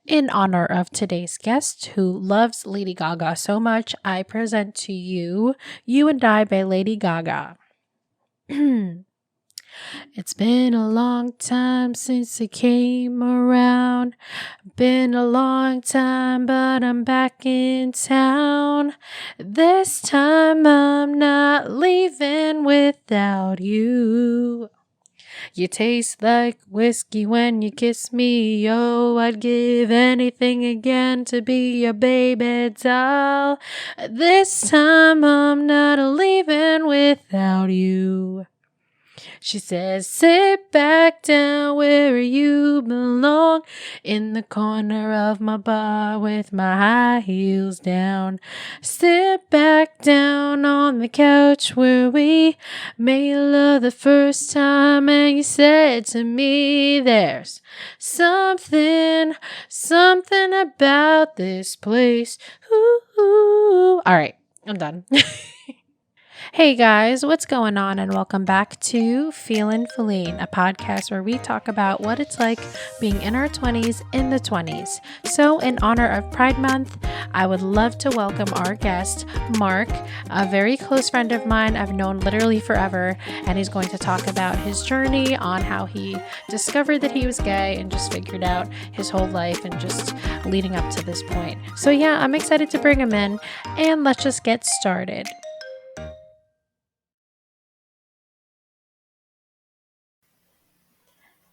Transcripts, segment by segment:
In honor of today's guest who loves Lady Gaga so much, I present to you You and I by Lady Gaga. It's been a long time since it came around. Been a long time, but I'm back in town. This time I'm not leaving without you. You taste like whiskey when you kiss me. Oh, I'd give anything again to be your baby doll. This time I'm not leaving without you. She says, sit back down where you belong, in the corner of my bar with my high heels down. Sit back down on the couch where we made love the first time, and you said to me, there's something, something about this place. Ooh. All right, I'm done. Hey guys, what's going on? And welcome back to Philline, a podcast where we talk about what it's like being in our 20s in the 20s. So, in honor of Pride Month, I would love to welcome our guest, Marc, a very close friend of mine I've known literally forever. And he's going to talk about his journey on how he discovered that he was gay and just figured out his whole life and just leading up to this point. So, yeah, I'm excited to bring him in, and let's just get started.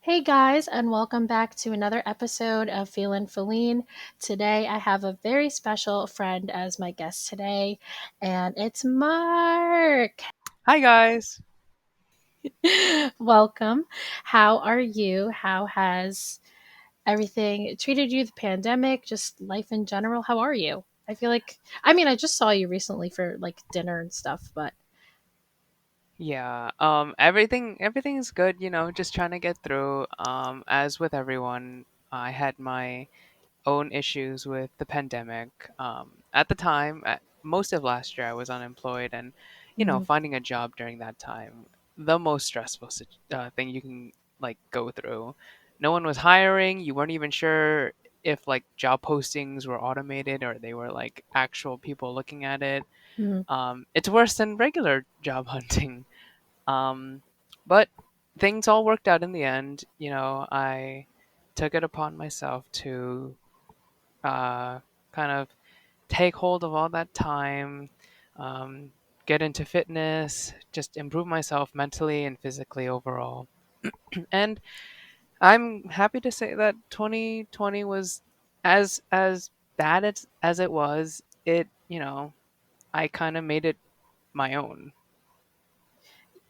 Hey guys, and welcome back to another episode of Philline. Today I have a very special friend as my guest today, and it's Marc. Hi guys. Welcome. How are you? How has everything treated you? The pandemic, just life in general. How are you? I feel like, I just saw you recently for like dinner and stuff, but Yeah, everything is good, just trying to get through. As with everyone, I had my own issues with the pandemic. At the time, most of last year I was unemployed and, mhm. finding a job during that time, the most stressful thing you can like go through. No one was hiring, you weren't even sure if like job postings were automated or they were like actual people looking at it. Mhm. It's worse than regular job hunting. Um, but things all worked out in the end. I took it upon myself to kind of take hold of all that time, um, get into fitness, just improve myself mentally and physically overall. And I'm happy to say that 2020 was as bad as it was. I kind of made it my own.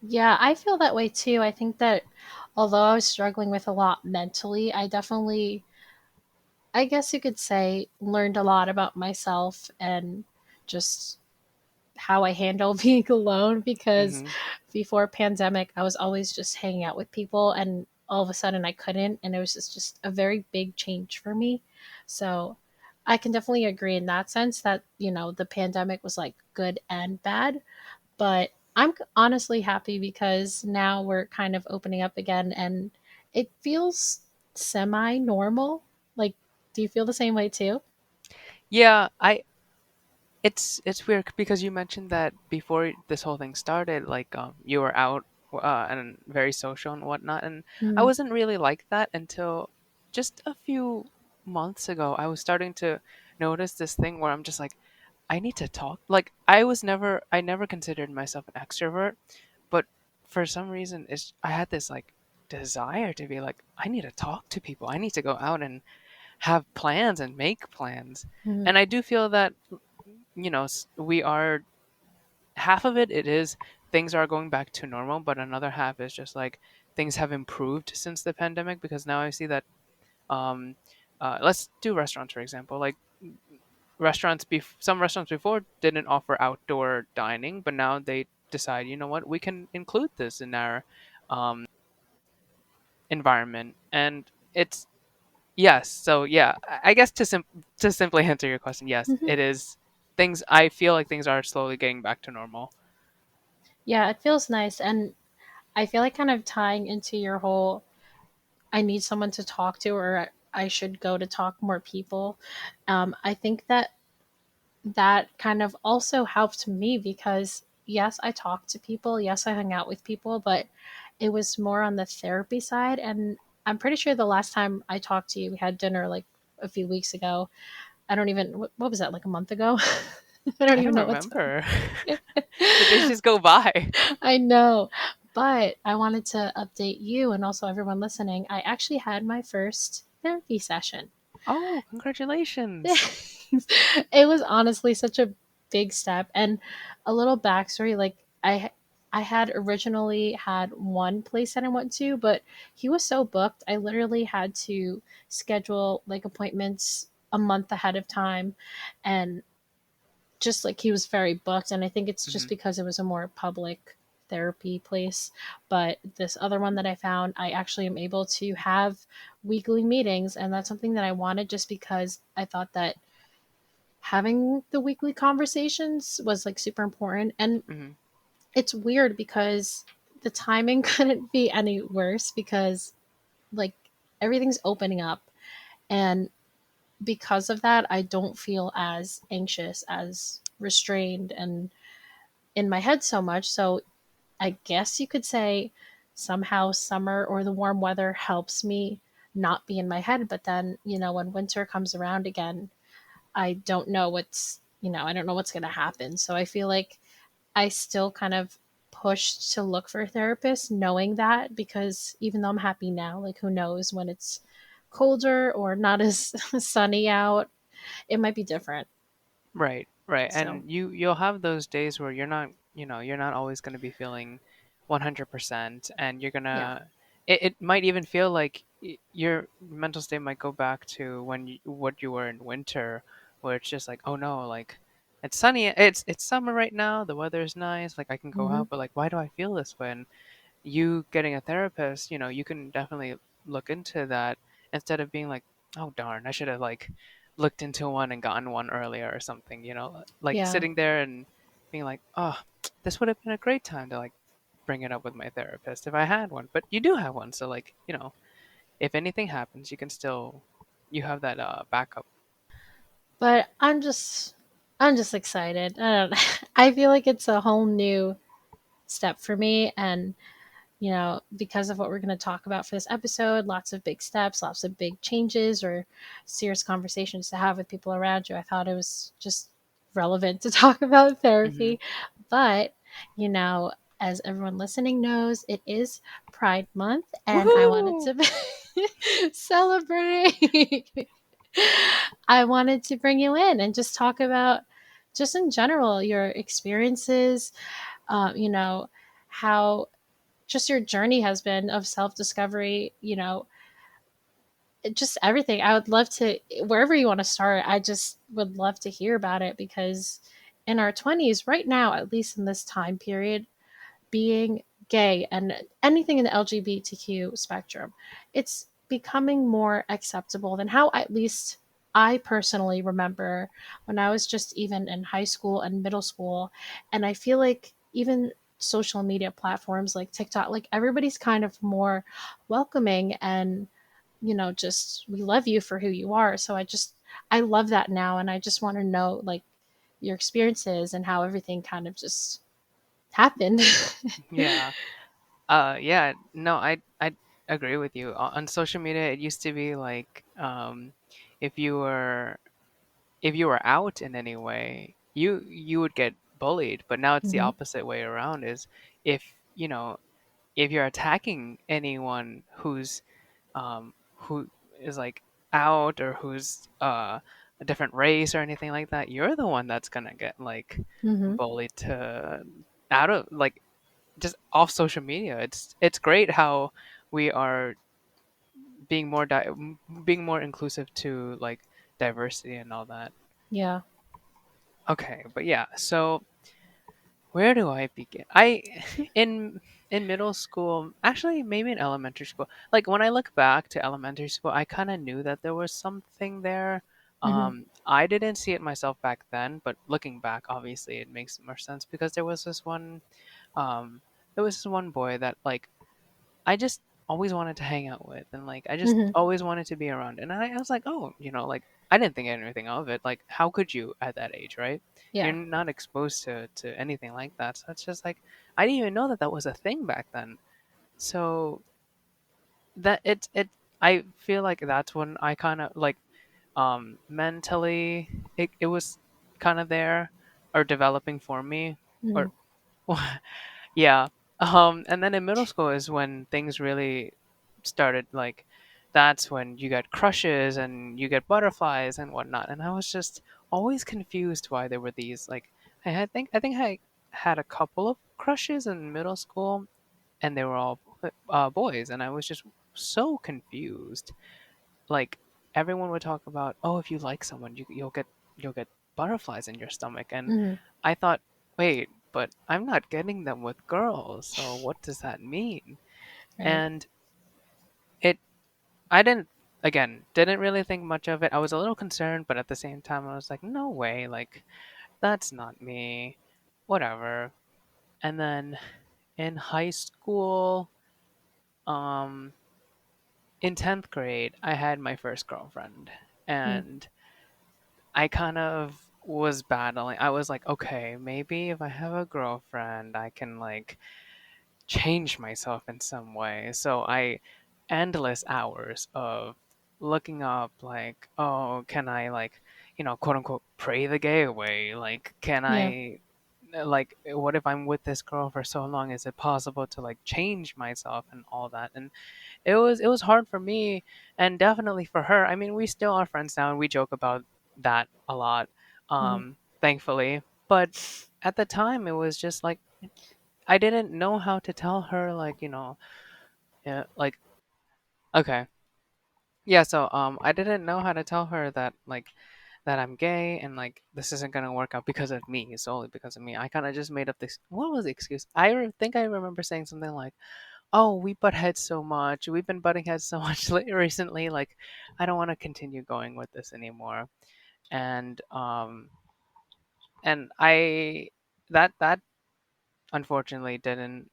Yeah, I feel that way too. I think that although I was struggling with a lot mentally, I definitely, I guess you could say, learned a lot about myself and just how I handle being alone because Hmm. before pandemic, I was always just hanging out with people and all of a sudden I couldn't, and it was just a very big change for me. So, I can definitely agree in that sense that, the pandemic was like good and bad, but I'm honestly happy because now we're kind of opening up again and it feels semi normal. Like, do you feel the same way too? Yeah, it's weird because you mentioned that before this whole thing started, like you were out and very social and whatnot, and I Mm, wasn't really like that until just a few months ago. I was starting to notice this thing where I'm just like, I need to talk. Like I never considered myself an extrovert, but for some reason, I had this like desire to be like, I need to talk to people. I need to go out and have plans and make plans. mm. And I do feel that we are half of it is things are going back to normal, but another half is just like things have improved since the pandemic because now I see that um let's do restaurants for example. Like some restaurants before didn't offer outdoor dining, but now they decide, you know what, we can include this in our um environment. And it's yes, so yeah, I guess to simply answer your question, yes, Mhm. it is. Things I feel like things are slowly getting back to normal. Yeah, it feels nice. And I feel like kind of tying into your whole I need someone to talk to, or I should go to talk more people. I think that that kind of also helped me because yes, I talked to people, yes, I hung out with people, but it was more on the therapy side. And I'm pretty sure the last time I talked to you, we had dinner like a few weeks ago. I don't even, what was that, like a month ago? I don't I even don't know what time. remember. The days just go by. I know. But I wanted to update you and also everyone listening. I actually had my first therapy session. Oh, congratulations. It was honestly such a big step. And a little backstory, like I had originally had one place that I went to, but he was so booked, I literally had to schedule like appointments a month ahead of time. And just like he was very booked, and I think it's just Hmm. because it was a more public therapy place. But this other one that I found, I actually am able to have weekly meetings, and that's something that I wanted just because I thought that having the weekly conversations was like super important. And Hmm. it's weird because the timing couldn't be any worse because like everything's opening up, and because of that I don't feel as anxious, as restrained and in my head so much. So I guess you could say somehow summer or the warm weather helps me not be in my head. But then, when winter comes around again, I don't know I don't know what's going to happen. So I feel like I still kind of pushed to look for a therapist, knowing that because even though I'm happy now, like who knows when it's colder or not as sunny out, it might be different. Right, right. So, And you'll have those days where you're not always going to be feeling 100%, and you're going yeah. to it might even feel like your mental state might go back to what you were in winter, where it's just like, "Oh no, like it's sunny, it's summer right now, the weather is nice, like I can go Hmm. out, but like why do I feel this way?" And you getting a therapist, you can definitely look into that instead of being like, oh darn, I should have like looked into one and gotten one earlier or something, like Yeah. sitting there and being like, oh, this would have been a great time to like bring it up with my therapist if I had one. But you do have one, so like, if anything happens, you have that backup. But I'm just excited. I don't I feel like it's a whole new step for me. And because of what we're going to talk about for this episode, lots of big steps, lots of big changes or serious conversations to have with people around you, I thought it was just relevant to talk about Hmm. therapy. But, you know, as everyone listening knows, it is Pride Month, and I wanted Woohoo! to celebrate. I wanted to bring you in and just talk about, just in general, your experiences, how just your journey has been of self discovery, just everything. I would love to, wherever you want to start, I just would love to hear about it because in our 20s, right now, at least in this time period, being gay and anything in the LGBTQ spectrum, it's becoming more acceptable than how at least I personally remember when I was just even in high school and middle school. And I feel like even social media platforms like TikTok, like everybody's kind of more welcoming and, just we love you for who you are. So I love that now. And I just want to know like your experiences and how everything kind of just happened. Yeah. Yeah, no, I agree with you. On social media, it used to be like, if you were if you were out in any way, you would get bullied. But now it's the Hmm. opposite way around. Is if if you're attacking anyone who is like out, or who's a different race or anything like that, you're the one that's gonna get like Hmm. bullied to out of like just off social media. It's great how we are being more inclusive to like diversity and all that. Yeah. Okay, but yeah, so where do I begin? I in middle school, actually maybe in elementary school. Like when I look back to elementary school, I kind of knew that there was something there. Hmm. I didn't see it myself back then, but looking back, obviously it makes more sense because um there was this one boy that like I just always wanted to hang out with, and like I just Mhm. always wanted to be around. And I was like, oh, like I didn't think anything of it. Like, how could you at that age, right? You're Yeah. not exposed to anything like that. So it's just like I didn't even know that that was a thing back then. So that it I feel like that's when I kind of like mentally it was kind of there or developing for me or Mhm. yeah. And then in middle school is when things really started. Like, that's when you get crushes and you get butterflies and whatnot. And I was just always confused why there were these. Like, I think I had a couple of crushes in middle school, and they were all boys, and I was just so confused. Like, everyone would talk about, oh, if you like someone, you'll get butterflies in your stomach, and Mhm. I thought, wait, but I'm not getting them with girls, so what does that mean? Right. And it, I didn't really think much of it. I was a little concerned, but at the same time, I was like, no way, like that's not me, whatever. And then in high school, um, in 10th grade, I had my first girlfriend, Mhm. and I kind of was battling. I was like, okay, maybe if I have a girlfriend, I can like change myself in some way. So I endless hours of looking up like, oh, can I like, quote unquote pray the gay away? Like, can Yeah. I like what if I'm with this girl for so long? Is it possible to like change myself and all that? And it was hard for me and definitely for her. I mean, we still are friends now and we joke about that a lot, Mhm. thankfully. But at the time, it was just like I didn't know how to tell her, like, yeah, like, okay, yeah. So I didn't know how to tell her that like that I'm gay and like this isn't gonna work out because of me, solely because of me. I kind of just made up this. What was the excuse? Think I remember saying something like, "Oh, we butt heads so much. We've been butting heads so much recently. Like, I don't want to continue going with this anymore." And I that unfortunately didn't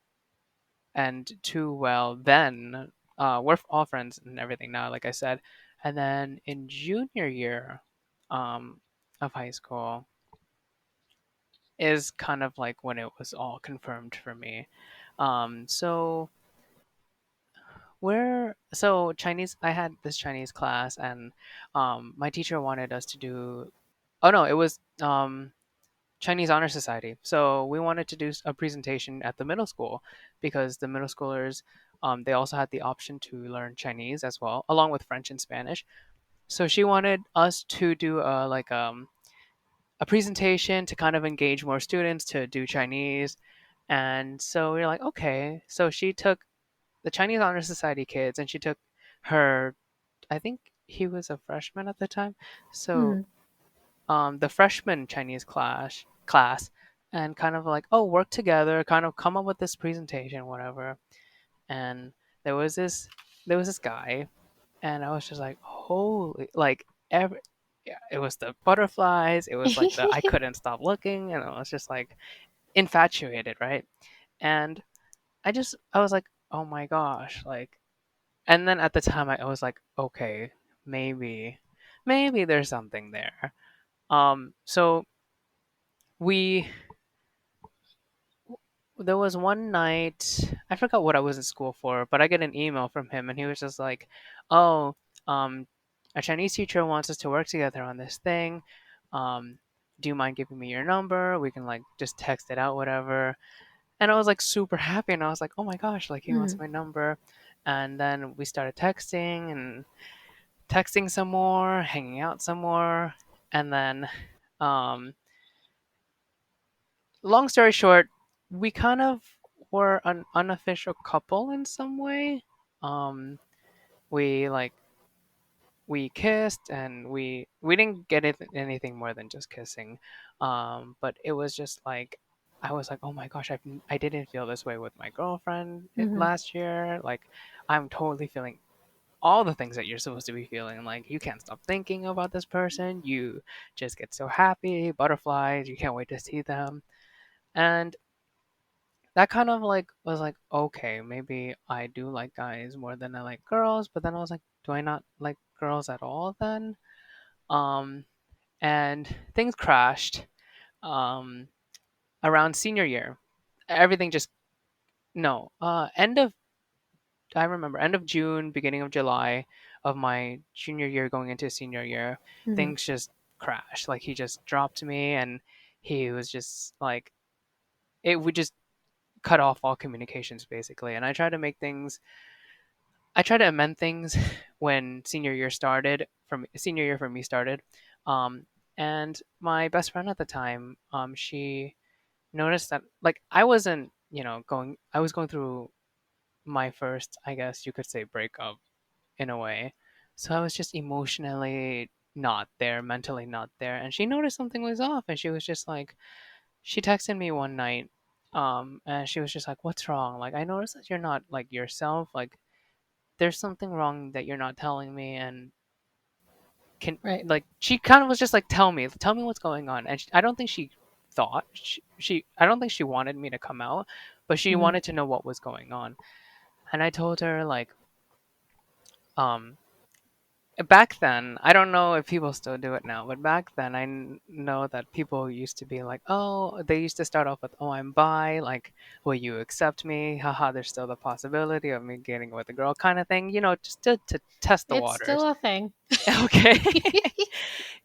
end too well then. We're all friends and everything now, like I said. And then in junior year um, of high school is kind of like when it was all confirmed for me. So Chinese. I had this Chinese class, and my teacher wanted us to do. Oh no, it was Chinese Honor Society. So we wanted to do a presentation at the middle school because the middle schoolers, they also had the option to learn Chinese as well, along with French and Spanish. So she wanted us to do a presentation to kind of engage more students to do Chinese. And so we were like, okay. So she took the Chinese Honor Society kids, and she took her. I think he was a freshman at the time. So Mhm. the freshman Chinese class and kind of like, oh, work together, kind of come up with this presentation, whatever. And there was this there was this guy, and I was just like, holy, like every yeah, it was the butterflies, it was like the I couldn't stop looking, and I was just like infatuated, right? And I was like, oh my gosh, like, and then at the time I was like, okay, maybe there's something there. So we there was one night I forgot what I was in school for, but I get an email from him, and he was just like, "Oh, um, a Chinese teacher wants us to work together on this thing. Um, do you mind giving me your number? We can like just text it out, whatever." And I was like super happy, and I was like, "Oh my gosh, like he wants Mhm. my number." And then we started texting and texting some more, hanging out some more, and then um, long story short, we kind of were an unofficial couple in some way. Um, we like we kissed and we didn't get anything more than just kissing. But it was just like I was like, oh my gosh, I didn't feel this way with my girlfriend Mhm. last year. Like I'm totally feeling all the things that you're supposed to be feeling. Like you can't stop thinking about this person. You just get so happy, butterflies. You can't wait to see them. And that kind of like was like, okay, maybe I do like guys more than I like girls, but then I was like, do I not like girls at all then? Um, and things crashed um, around senior year. Everything just no. End of I remember end of June, beginning of July of my junior year going into senior year, Hmm. things just crashed. Like he just dropped me, and he was just like it would just cut off all communications basically. And I tried to amend things when senior year started. From senior year for me started, um, and my best friend at the time, she noticed that like I wasn't, going. I was going through my first, I guess you could say, breakup in a way. So I was just emotionally not there, mentally not there. And she noticed something was off, and she was just like, she texted me one night, and she was just like, "What's wrong? Like, I noticed that you're not like yourself. Like, there's something wrong that you're not telling me, and can Right. like." She kind of was just like, tell me what's going on." And I don't think she thought I don't think she wanted me to come out, but she Hmm. wanted to know what was going on. And I told her like, um, back then, I don't know if people still do it now, but back then know that people used to be like, oh, they used to start off with, oh, I'm bi, like, will you accept me? Haha, there's still the possibility of me getting with a girl kind of thing, just to test the It's still waters. a thing. Okay.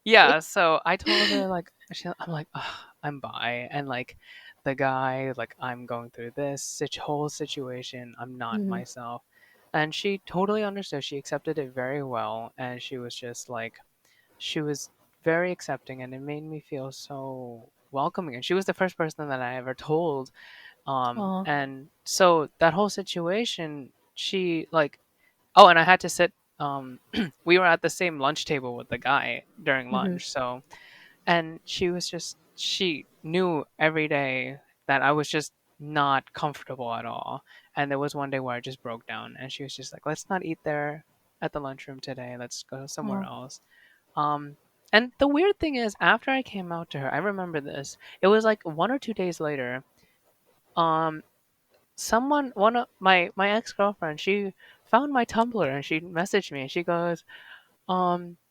Yeah, so I told her like I'm like, "Ugh, I'm bi," and like the guy like I'm going through this whole situation. I'm not Hmm. myself, and she totally understood. She accepted it very well, and she was just like she was very accepting, and it made me feel so welcoming. And she was the first person that I ever told. Oh. And so that whole situation, she like, oh, and I had to sit. We were at the same lunch table with the guy during Hmm. lunch, so and she knew every day that I was just not comfortable at all. And there was one day where I just broke down, and she was just like, "Let's not eat there at the lunchroom today. Let's go somewhere Oh. else." Um, and the weird thing is, after I came out to her, I remember this. It was like 1 or 2 days later. Um, one of my ex girlfriend, she found my Tumblr and she messaged me and she goes,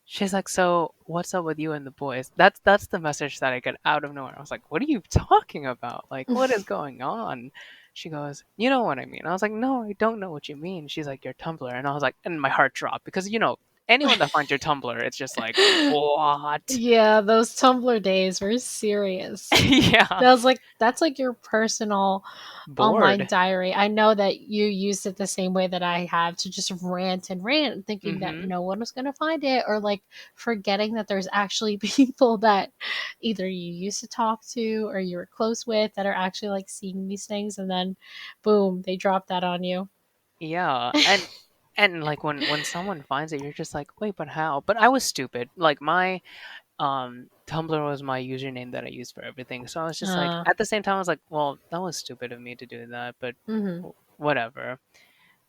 she's like, "So what's up with you and the boys?" That's the message that I get out of nowhere. I was like, "What are you talking about? Like, what is going on?" She goes, "You know what I mean." I was like, "No, I don't know what you mean." She's like, "Your Tumblr," and I was like, and my heart dropped because anyone that finds your Tumblr, it's just like, what? Yeah, those Tumblr days were serious. Yeah, That's like your personal online bored. diary. I know that you used it the same way that I have, to just rant and rant, thinking that Mm-hmm. no one was going to find it, or like forgetting that there's actually people that either you used to talk to or you were close with that are actually like seeing these things, and then boom, they drop that on you. Yeah, and like when someone finds it, you're just like, wait, but how? But I was stupid. Like my Tumblr was my username that I used for everything. So I was just like, Uh, at the same time, I was like, well, that was stupid of me to do that, but mm-hmm, whatever.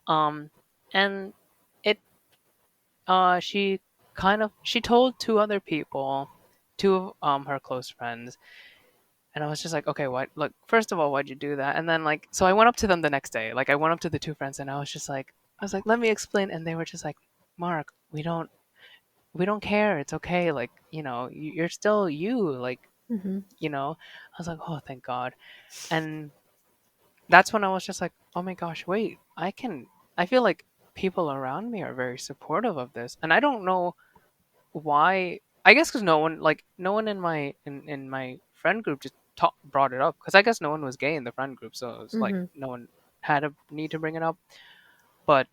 Um, and it, she told two other people, two of her close friends, and I was just like, okay, what? Look, first of all, why'd you do that? And then like, so I went up to them the next day. Like, I went up to the two friends, and I was like, let me explain, and they were just like, Mark, we don't care. It's okay. Like, you're still you. Like, mm-hmm, I was like, oh, thank God. And that's when I was just like, oh my gosh, wait, I feel like people around me are very supportive of this. And I don't know why. I guess because no one in my friend group just brought it up. Because I guess no one was gay in the friend group. So it was like, mm-hmm, no one had a need to bring it up. But,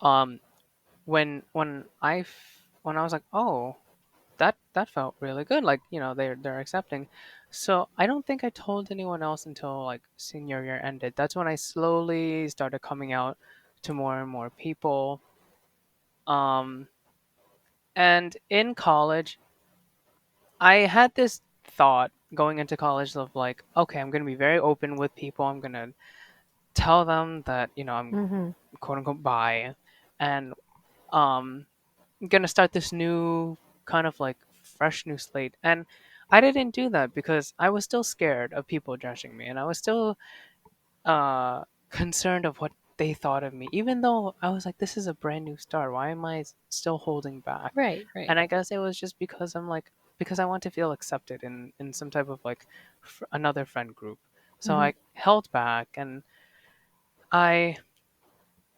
um, when I was like, oh, that felt really good. Like, they're accepting. So I don't think I told anyone else until like senior year ended. That's when I slowly started coming out to more and more people. Um, and in college, I had this thought going into college of like, okay, I'm gonna be very open with people. I'm gonna tell them that I'm mm-hmm. quote unquote bi, and I'm gonna start this new kind of like fresh new slate. And I didn't do that because I was still scared of people judging me, and I was still concerned of what they thought of me, even though I was like, this is a brand new start. Why am I still holding back? Right, right. And I guess it was just because because I want to feel accepted in some type of like another friend group. So Hmm. I held back, and I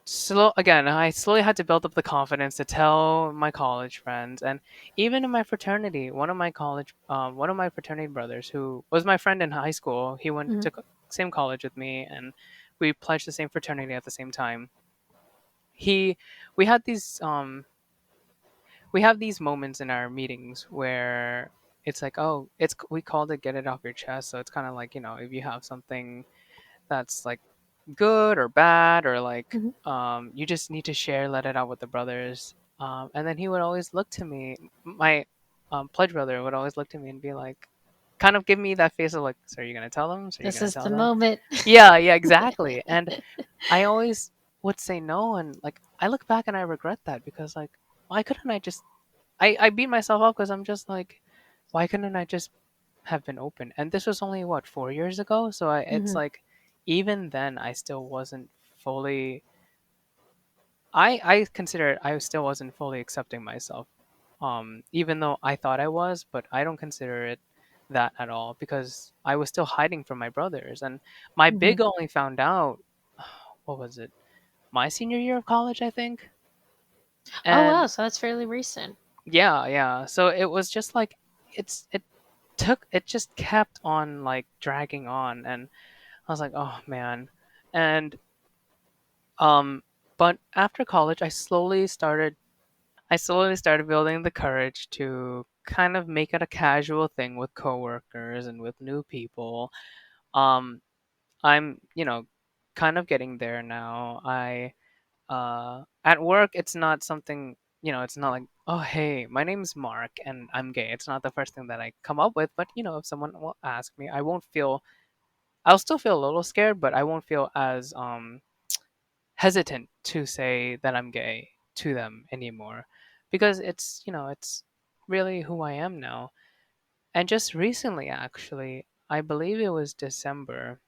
I slowly had to build up the confidence to tell my college friends, and even in my fraternity, one of my fraternity brothers, who was my friend in high school, he went Hmm. to same college with me, and we pledged the same fraternity at the same time. He, we had we have these moments in our meetings where it's like, oh, we called it get it off your chest. So it's kind of like, if you have something that's like good or bad, or like Hmm. you just need to share, let it out with the brothers. And then he would always look to me, my pledge brother would always look to me and be like, kind of give me that face of like, so are you gonna tell them, so are you This gonna is tell the them? moment. Yeah, yeah, exactly. And I always would say no, and like I look back and I regret that, because like, why couldn't I just, I beat myself up because I'm just like, why couldn't I just have been open? And this was only what, 4 years ago. So it's Hmm. like, even then I still wasn't fully. I consider I still wasn't fully accepting myself, even though I thought I was, but I don't consider it that at all, because I was still hiding from my brothers, and my Hmm. big only found out, what was it, my senior year of college, I think. Oh And wow, so that's fairly recent. yeah, yeah. So it was just like, it just kept on like dragging on, and I was like, oh man. And um but after college I slowly started building the courage to kind of make it a casual thing with coworkers and with new people. Um I'm, kind of getting there now. I At work, it's not something, it's not like, oh hey, my name's Mark and I'm gay. It's not the first thing that I come up with, but if someone will ask me, I'll still feel a little scared, but I won't feel as hesitant to say that I'm gay to them anymore, because it's really who I am now. And just recently, actually, I believe it was December.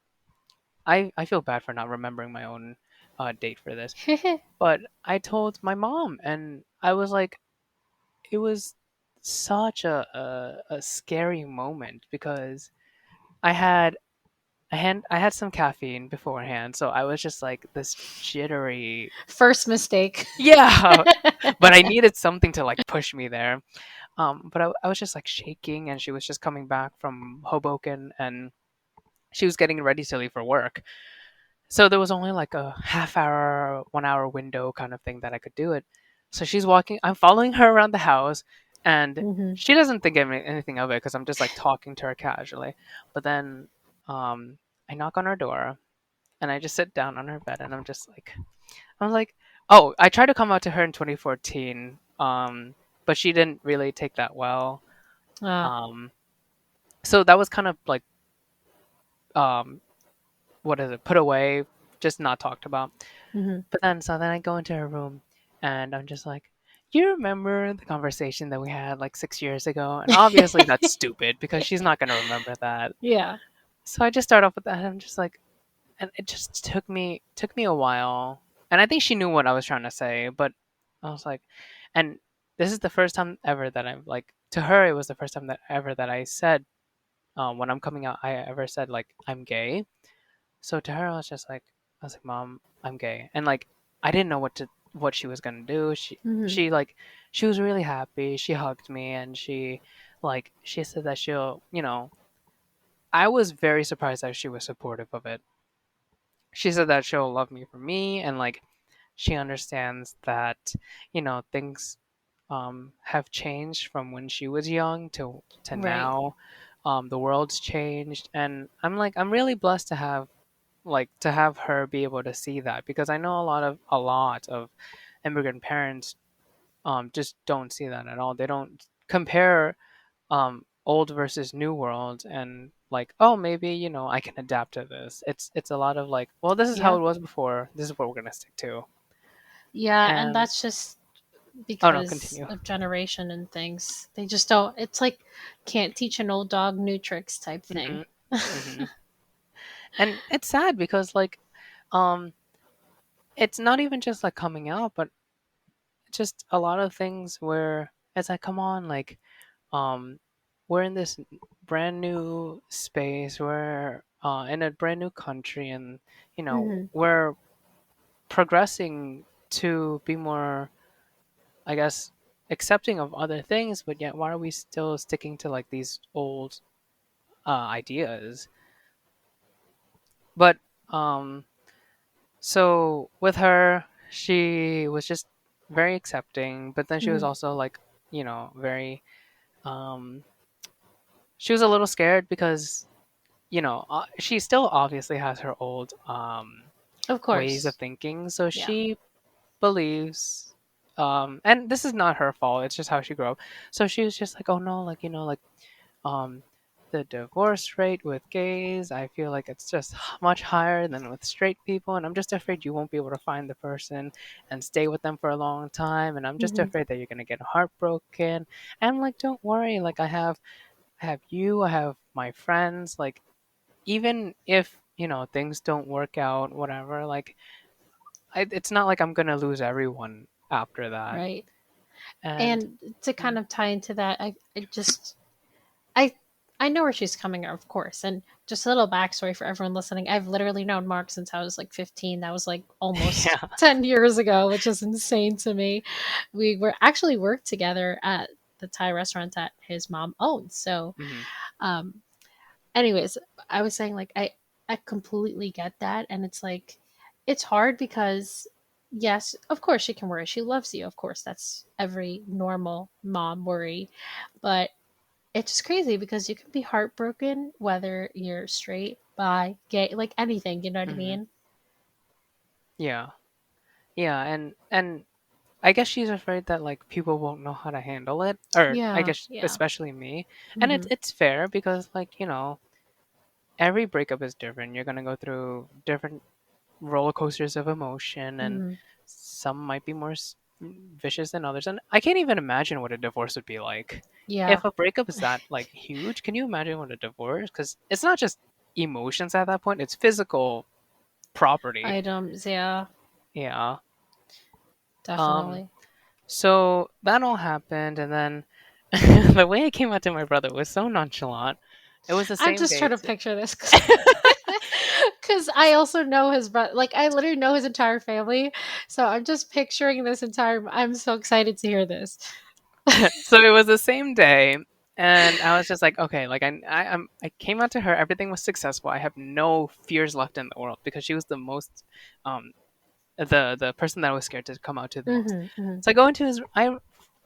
I feel bad for not remembering my own date for this, but I told my mom, and I was like, it was such a scary moment, because I had I had some caffeine beforehand, so I was just like this jittery. First mistake. Yeah, but I needed something to like push me there. But I was just like shaking, and she was just coming back from Hoboken, and she was getting ready to leave for work. So there was only like a half hour, 1 hour window kind of thing that I could do it. So she's walking, I'm following her around the house, and Hmm. she doesn't think anything of it, because I'm just like talking to her casually. But then I knock on her door, and I just sit down on her bed, and I'm like, oh, I tried to come out to her in 2014, but she didn't really take that well. Ah. Um, so that was kind of like, um, what is it, put away, just not talked about. Hmm. But then I go into her room, and I'm just like, you remember the conversation that we had like 6 years ago? And obviously that's stupid, because she's not gonna remember that. Yeah. So I just start off with that, and I'm just like, and it just took me a while, and I think she knew what I was trying to say, but I was like, and this is the first time ever that I'm like, to her it was the first time that ever that I said, when I'm coming out, I ever said like I'm gay. So to her, I was like, Mom, I'm gay, and like I didn't know what she was gonna do. Hmm. She was really happy. She hugged me, and she said that I was very surprised that she was supportive of it. She said that she'll love me for me, and like she understands that things have changed from when she was young to Right. now. The world's changed, and I'm really blessed to have her be able to see that, because I know a lot of immigrant parents just don't see that at all. They don't compare old versus new world, and like, oh, maybe I can adapt to this. It's a lot of like, well, this is how Yeah. it was before. This is what we're gonna stick to. Yeah, and And that's just Oh no, because continue. of generation and things. They just don't. It's like can't teach an old dog new tricks type thing. Hmm. Hmm. And it's sad because like, um, it's not even just like coming out, but just a lot of things where it's like, come on, like, um, we're in this brand new space, we're in a brand new country, and Hmm. we're progressing to be more, I guess, accepting of other things, but yet why are we still sticking to like these old ideas? But um, so with her, she was just very accepting, but then she was Hmm. also like, very. Um, she was a little scared because she still obviously has her old Of ways of course. thinking, so Yeah. she believes. And this is not her fault, it's just how she grew up. So she was just like, oh no, like, like, um the divorce rate with gays, I feel like it's just much higher than with straight people, and I'm just afraid you won't be able to find the person and stay with them for a long time, and I'm just Hmm. afraid that you're going to get heartbroken. And I'm like, don't worry, like, I have you, I have my friends, like, even if things don't work out, whatever, like, it's not like I'm going to lose everyone after that. Right. And And to mm, kind of tie into that, I I know where she's coming from, of course. And just a little backstory for everyone listening. I've literally known Mark since I was like 15. That was like almost yeah. 10 years ago, which is insane to me. We were actually worked together at the Thai restaurant that his mom owns. So, Hmm. um, anyways, I was saying like I completely get that, and it's like it's hard because yes, of course she can worry. She loves you, of course. That's every normal mom worry, but it's just crazy because you can be heartbroken whether you're straight, bi, gay, like anything. You know what I Hmm. mean? Yeah. Yeah, and I guess she's afraid that like people won't know how to handle it, or I Yeah, guess yeah. especially me. And it's Hmm. it's fair because like, every breakup is different. You're going to go through different roller coasters of emotion, and Hmm. some might be more vicious than others. And I can't even imagine what a divorce would be like. Yeah, If a breakup is that like huge, can you imagine what a divorce? Because it's not just emotions at that point; it's physical property. items. Yeah, Yeah. Um. definitely. So that all happened, and then the way I came out to my brother was so nonchalant. It was the I'm same just day. trying to picture this because I also know his brother. Like I literally know his entire family, so I'm just picturing this entire. I'm so excited to hear this. So it was the same day, and I was just like, okay, like I came out to her. Everything was successful. I have no fears left in the world because she was the most, um, the person that I was scared to come out to the most. Hmm. Hmm. So I go into his.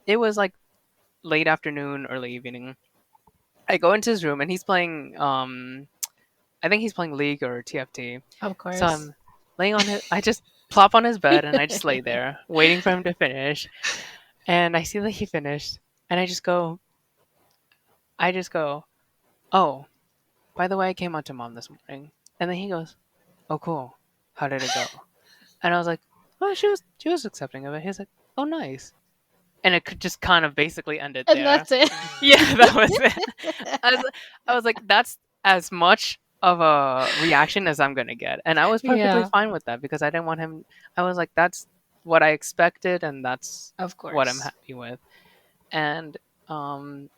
It was like late afternoon, early evening. I go into his room and he's playing. I think he's playing League or TFT. Of So course. I'm laying on his. I just plop on his bed and I just lay there waiting for him to finish. And I see that he finished, and I just go, oh, by the way, I came out to mom this morning. And then he goes, oh, cool. How did it go? And I was like, oh, she was accepting of it. He's like, oh, nice. And it could just kind of basically ended And there. that's it. Yeah, that was it. I was, I was like, that's as much of a reaction as I'm gonna get, and I was perfectly Yeah, fine with that because I didn't want him. I was like, that's what I expected, and that's of what I'm course. happy with. And um,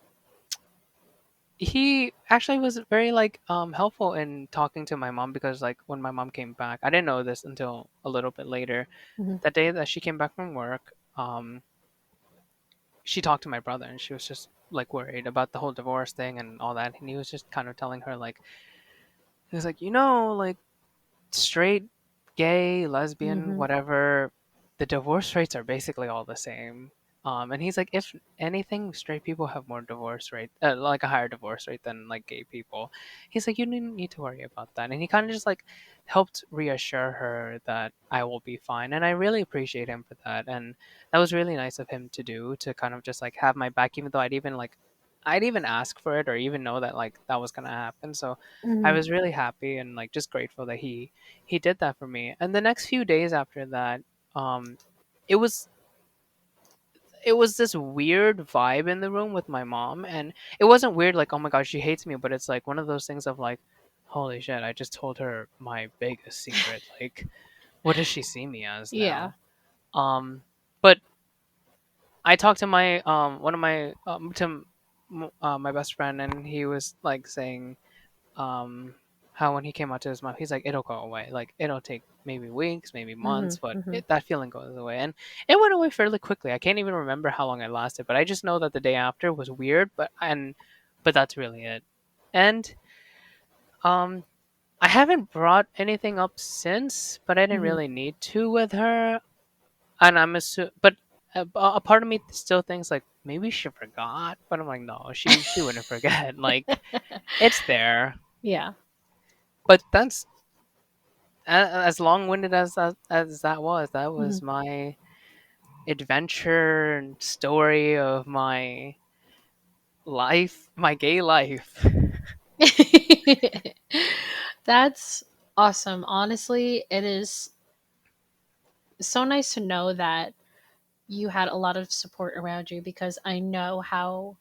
he actually was very like helpful in talking to my mom because like when my mom came back, I didn't know this until a little bit later. Hmm. That day that she came back from work, she talked to my brother and she was just like worried about the whole divorce thing and all that, and he was just kind of telling her like, he was like, like, straight, gay, lesbian, Hmm. whatever, the divorce rates are basically all the same. And he's like, if anything, straight people have more divorce rate, like a higher divorce rate than like gay people. He's like, you didn't need to worry about that. And he kind of just like helped reassure her that I will be fine. And I really appreciate him for that. And that was really nice of him to do, to kind of just like have my back, even though I'd even ask for it or even know that like that was gonna happen. So I Hmm. was really happy and like just grateful that he did that for me. And the next few days after that, um, it was it was this weird vibe in the room with my mom, and it wasn't weird like, oh my gosh, she hates me, but it's like one of those things of like, holy shit, I just told her my biggest secret. Like, what does she see me as Yeah. now? But I talked to my one of my my best friend, and he was like saying um how when he came out to his mom, he's like, it'll go away. Like, it'll take maybe weeks, maybe months, Mhm. but Mhm. that feeling goes away, and it went away fairly quickly. I can't even remember how long it lasted, but I just know that the day after was weird, but that's really it. And um I haven't brought anything up since, but I didn't Mhm. really need to with her. And I'm assuming, but a part of me still thinks like maybe she forgot, but I'm like, no, she wouldn't forget. Like, it's there. Yeah. But that's as long-winded as that Mhm. was my adventure and story of my life, my gay life. That's awesome. Honestly, it is so nice to know that you had a lot of support around you, because I know how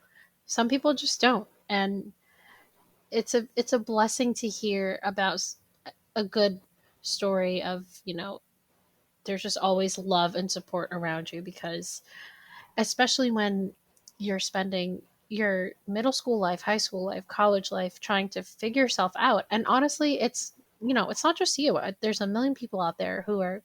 some people just don't. And it's a blessing to hear about a good story of, there's just always love and support around you, because especially when you're spending your middle school life, high school life, college life trying to figure yourself out. And honestly, it's not just you. There's a million people out there who are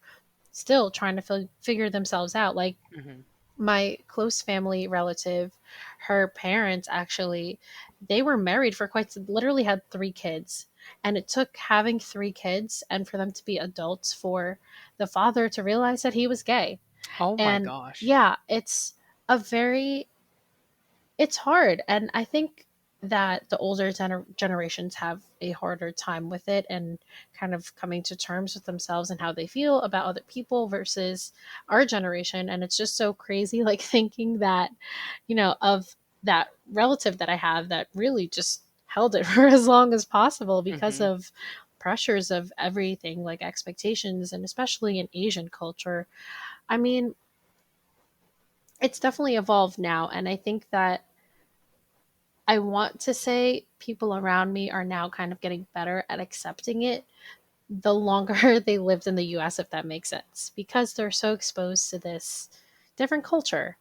still trying to figure themselves out. Like Hmm. my close family relative, her parents actually, they were married for literally had 3 kids. And it took having 3 kids and for them to be adults for the father to realize that he was gay. Oh my And gosh. yeah, a very it's hard. And I think that the older generations have a harder time with it, and kind of coming to terms with themselves and how they feel about other people versus our generation. And it's just so crazy, like thinking that, of that relative that I have that really just held it for as long as possible because Hmm. of pressures of everything, like expectations, and especially in Asian culture. I mean, it's definitely evolved now. And I think that I want to say people around me are now kind of getting better at accepting it the longer they lived in the US, if that makes sense, because they're so exposed to this different culture.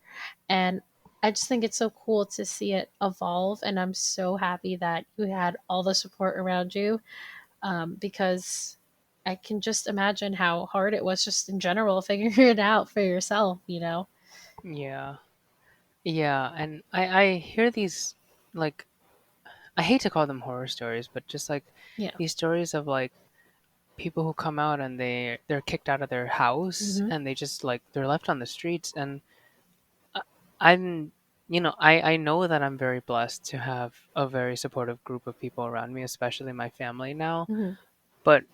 And I just think it's so cool to see it evolve. And I'm so happy that you had all the support around you, because I can just imagine how hard it was just in general figuring it out for yourself. Yeah. Yeah, and I hear these, like, I hate to call them horror stories, but just like Yeah. these stories of like people who come out and they're kicked out of their house Hmm. and they just like they're left on the streets. And I- I'm I know that I'm very blessed to have a very supportive group of people around me, especially my family now. Hmm. But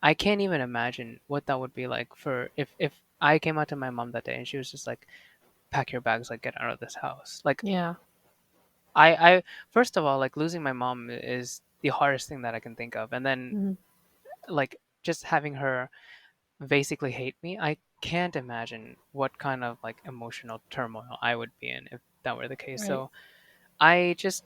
I can't even imagine what that would be like for if I came out to my mom that day and she was just like, pack your bags, like, get out of this house. Like, Yeah. I first of all, like, losing my mom is the hardest thing that I can think of, and then Hmm. like just having her basically hate me, I can't imagine what kind of like emotional turmoil I would be in if that were the case. Right. So I just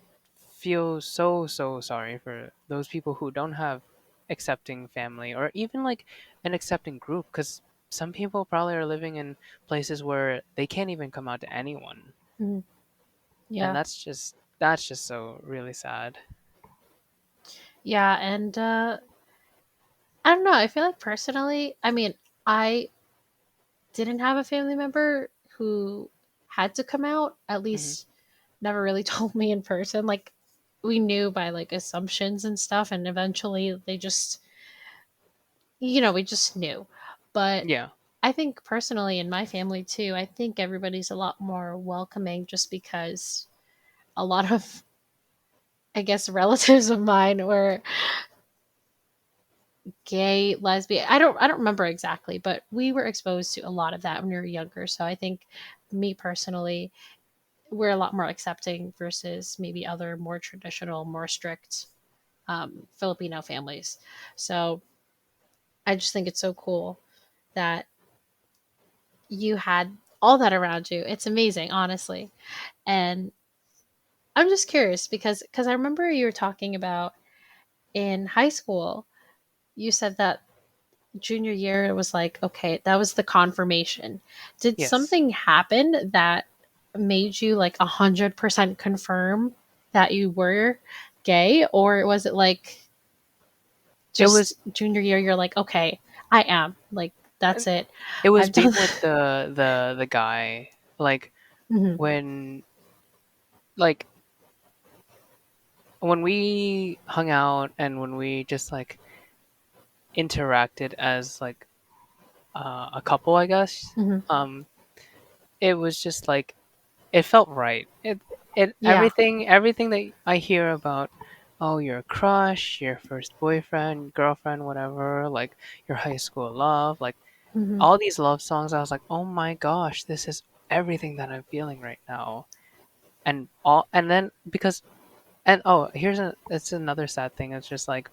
feel so sorry for those people who don't have accepting family or even like an accepting group, because some people probably are living in places where they can't even come out to anyone, Hmm. and Yeah. that's just so really sad. Yeah. And I don't know. I feel like personally, I mean, I didn't have a family member who had to come out, at Hmm. least never really told me in person. Like, we knew by like assumptions and stuff, and eventually they just, we just knew. But Yeah. I think personally in my family too, I think everybody's a lot more welcoming just because a lot of, I guess, relatives of mine were gay, lesbian. I don't remember exactly, but we were exposed to a lot of that when we were younger. So I think me personally, we're a lot more accepting versus maybe other more traditional, more strict Filipino families. So I just think it's so cool that you had all that around you. It's amazing, honestly. And I'm just curious because I remember you were talking about in high school, you said that junior year it was like, okay, that was the confirmation. Did Yes. something happen that made you like 100% confirm that you were gay, or was it like It just was junior year you're like, okay, I am, like, that's it, it was I've being done. with the guy, like Hmm. when like when we hung out and when we just like interacted as like a couple, I guess. Hmm. Um, it was just like it felt right. It Yeah. everything that I hear about, oh, your crush, your first boyfriend, girlfriend, whatever, like your high school love, like Hmm. all these love songs. I was like, oh my gosh, this is everything that I'm feeling right now. And then because and oh, it's another sad thing. It's just like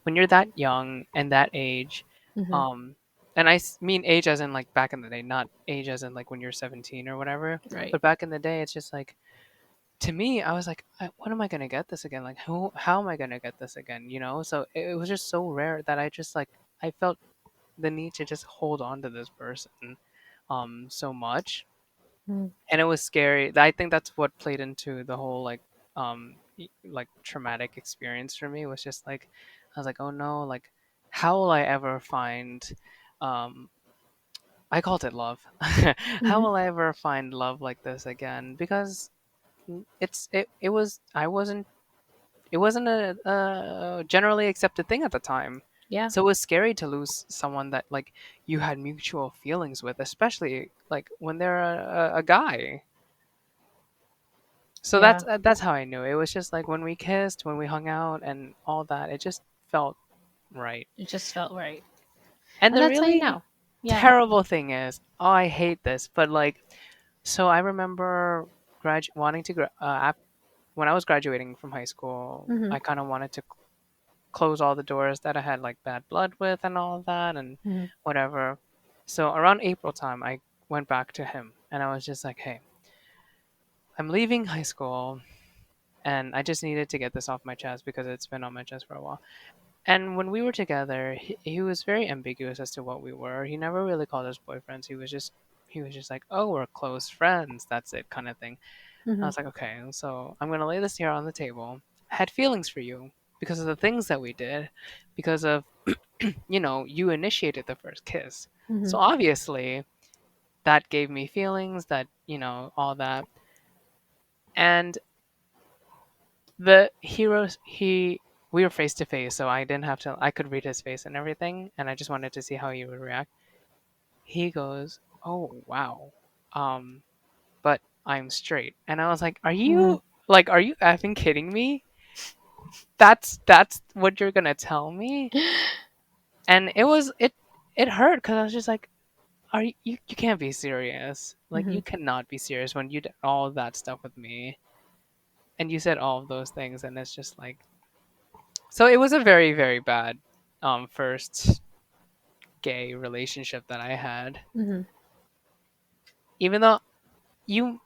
when you're that young and that age, Hmm. um, and mean age as in like back in the day, not age as in like when you're 17 or whatever. Right. But back in the day, it's just like to me, I was like, when am I gonna get this again? Like, how am I gonna get this again? You know? So it was just so rare that I just like I felt the need to just hold on to this person, so much, Mm-hmm. and it was scary. I think that's what played into the whole like like traumatic experience for me was just like I was like, oh no, like how will I ever find um I called it love. How Hmm. will I ever find love like this again? Because it was I wasn't it wasn't a generally accepted thing at the time. Yeah. So it was scary to lose someone that like you had mutual feelings with, especially like when they're a guy. So Yeah. that's how I knew. It was just like when we kissed, when we hung out, and all that. It just felt right. It just felt right. And And the that's how you really know. Yeah. terrible thing is, oh, I hate this, but like, so I remember wanting to when I was graduating from high school, Hmm. I kind of wanted to close all the doors that I had like bad blood with and all of that and Hmm. whatever. So around April time, I went back to him and I was just like, hey, I'm leaving high school and I just needed to get this off my chest because it's been on my chest for a while. And when we were together, he was very ambiguous as to what we were. He never really called us boyfriends. He was just like, "Oh, we're close friends. That's it," kind of thing. I Hmm. was like, "Okay, so I'm gonna lay this here on the table. I had feelings for you because of the things that we did, because of you initiated the first kiss. Hmm. So obviously that gave me feelings that all that. And the heroes he we were face to face, so I could read his face and everything, and I just wanted to see how he would react. He goes, oh wow, um but I'm straight. And I was like, Hmm. are you effing kidding me? That's what you're gonna tell me? And it hurt because I was just like, you can't be serious, like Hmm. you cannot be serious when you did all that stuff with me and you said all of those things, and it's just like, so it was a very, very bad first gay relationship that I had. Hmm. Even though you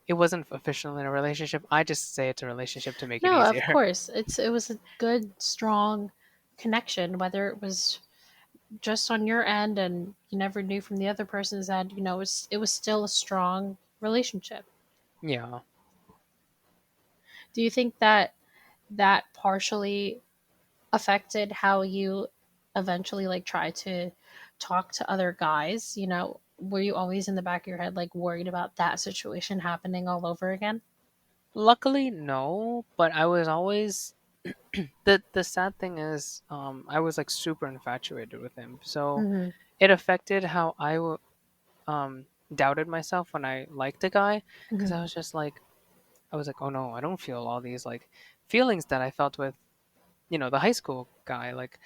it wasn't officially a relationship, I just say it's a relationship to make it No, of easier. course. It was a good, strong connection, whether it was just on your end and you never knew from the other person's end, it was still a strong relationship. Yeah. Do you think that that partially affected how you eventually like try to talk to other guys? Were you always in the back of your head like worried about that situation happening all over again? Luckily, no, but I was always the sad thing is I was like super infatuated with him. So Hmm. it affected how doubted myself when I liked a guy because Hmm. I was like, oh no, I don't feel all these like feelings that I felt with the high school guy. Like,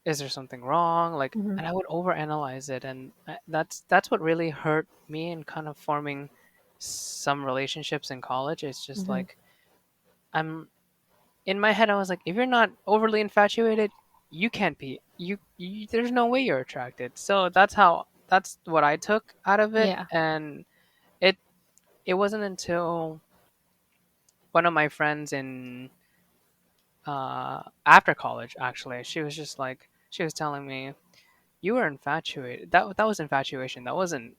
is there something wrong? Like, Hmm. and I would overanalyze it, and that's what really hurt me in kind of forming some relationships in college. It's just Hmm. like I'm in my head. I was like, if you're not overly infatuated, you can't be. You there's no way you're attracted. So that's how. that's what I took out of it. Yeah. And it it wasn't until one of my friends in after college, actually, she was just like, she was telling me, you were infatuated. That was infatuation. That wasn't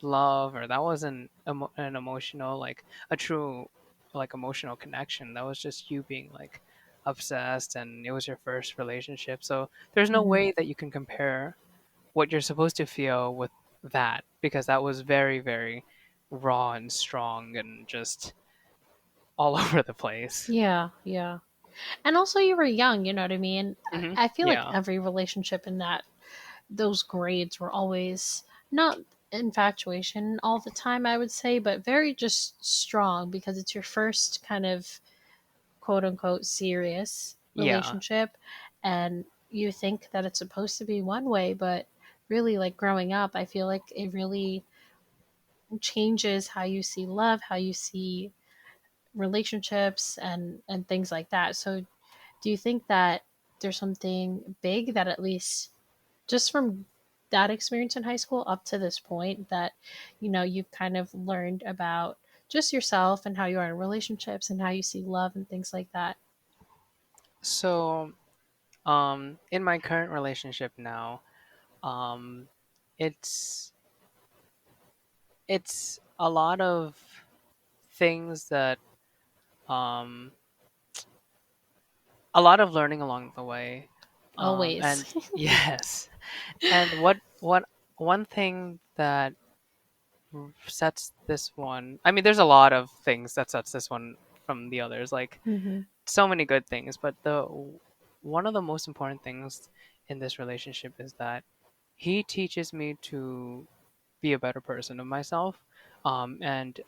love, or that wasn't an emotional, like a true like emotional connection. That was just you being like obsessed, and it was your first relationship. So there's no Hmm. way that you can compare what you're supposed to feel with that, because that was very, very raw and strong and just all over the place. Yeah, yeah. And also you were young, you know what I mean? Hmm. I feel like Yeah. every relationship in that those grades were always not infatuation all the time, I would say, but very just strong because it's your first kind of quote unquote serious Yeah. relationship, and you think that it's supposed to be one way, but really, like growing up, I feel like it really changes how you see love, how you see relationships, and things like that. So do you think that there's something big that, at least just from that experience in high school up to this point, that you've kind of learned about just yourself and how you are in relationships and how you see love and things like that? So, in my current relationship now, um, it's it's a lot of things that um a lot of learning along the way. Always. And yes, and what one thing that sets this one, I mean, there's a lot of things that sets this one from the others, like Hmm. so many good things, but the one of the most important things in this relationship is that he teaches me to be a better person of myself. And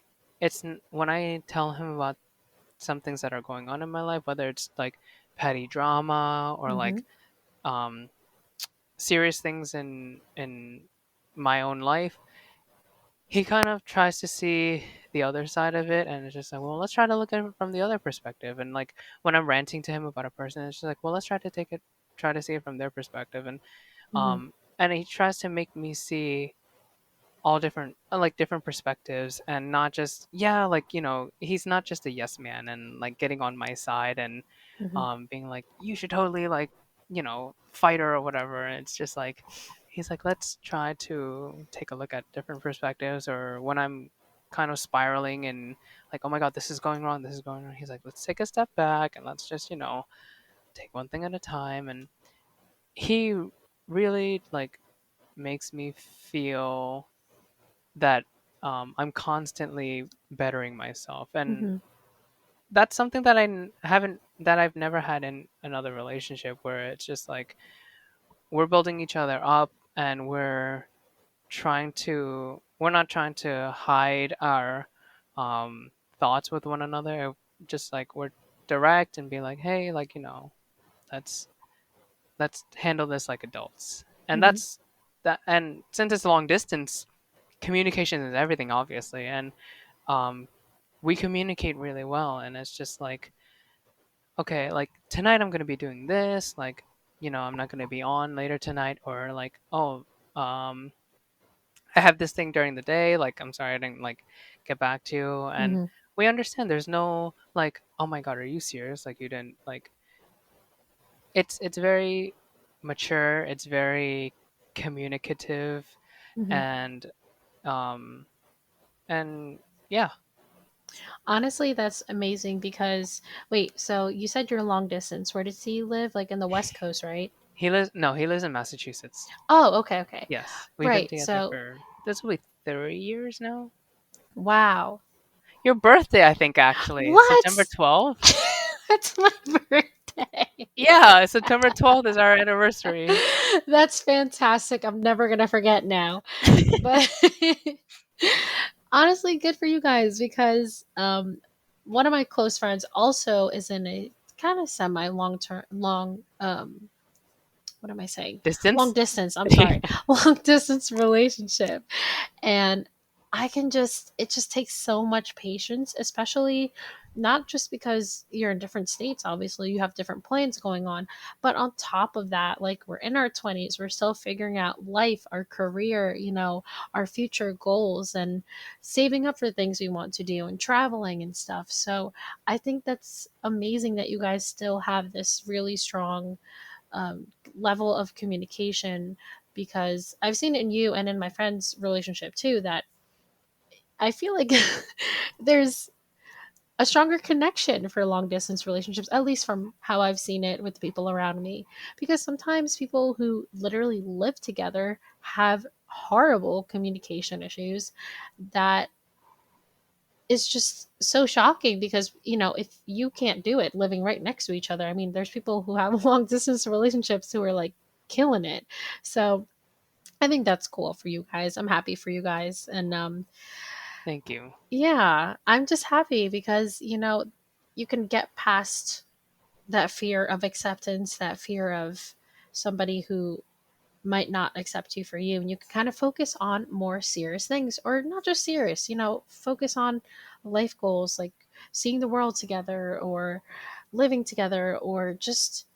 when I tell him about some things that are going on in my life, whether it's like petty drama or Hmm. like um, serious things in my own life, he kind of tries to see the other side of it, and it's just like, well, let's try to look at it from the other perspective. And like when I'm ranting to him about a person, it's just like, well, let's try to see it from their perspective. Hmm. And he tries to make me see all different like different perspectives, and not just, yeah, like, he's not just a yes man and like getting on my side and Hmm. being like, you should totally like, fight her or whatever. And it's just like, he's like, let's try to take a look at different perspectives. Or when I'm kind of spiraling and like, oh my god, this is going wrong, this is going wrong, he's like, let's take a step back and let's just, take one thing at a time. And he really like makes me feel that I'm constantly bettering myself. And Hmm. that's something that I've never had in another relationship, where it's just like we're building each other up, and we're not trying to hide our thoughts with one another. Just like we're direct and be like, hey, like, let's let's handle this like adults. And Hmm. that's that. And since it's long distance, communication is everything, obviously. And um, we communicate really well. And it's just like, okay, like tonight I'm gonna be doing this, like, I'm not gonna be on later tonight. Or like, oh, um, I have this thing during the day, like, I'm sorry I didn't like get back to you. And Hmm. we understand, there's no like, oh my god, are you serious, like you didn't like. It's very mature, it's very communicative. Hmm. And um and yeah. Honestly, that's amazing because, wait, so you said you're long distance. Where does he live? Like in the West Coast, right? He lives in Massachusetts. Oh, okay, okay. Yes, we've been Right. together So, for, this will be 3 years now. wow. Your birthday, I think, actually, September What? 12th. That's my birthday. Yeah, September 12th is our anniversary. That's fantastic. I'm never going to forget now. But honestly, good for you guys because one of my close friends also is in a kind of semi long term, long, what am I saying? Long Distance. distance. I'm sorry. Long distance relationship. And I can just, it just takes so much patience, especially not just because you're in different states, obviously, you have different plans going on, but on top of that, like we're in our 20s, we're still figuring out life, our career, our future goals, and saving up for things we want to do and traveling and stuff. So I think that's amazing that you guys still have this really strong um, level of communication, because I've seen it in you and in my friend's relationship too, that I feel like there's a stronger connection for long distance relationships, at least from how I've seen it with the people around me. Because sometimes people who literally live together have horrible communication issues that is just so shocking, because, if you can't do it living right next to each other, I mean, there's people who have long distance relationships who are like killing it. So I think that's cool for you guys. I'm happy for you guys. And Thank you. yeah, I'm just happy because, you can get past that fear of acceptance, that fear of somebody who might not accept you for you. And you can kind of focus on more serious things, or not just serious, focus on life goals like seeing the world together, or living together, or just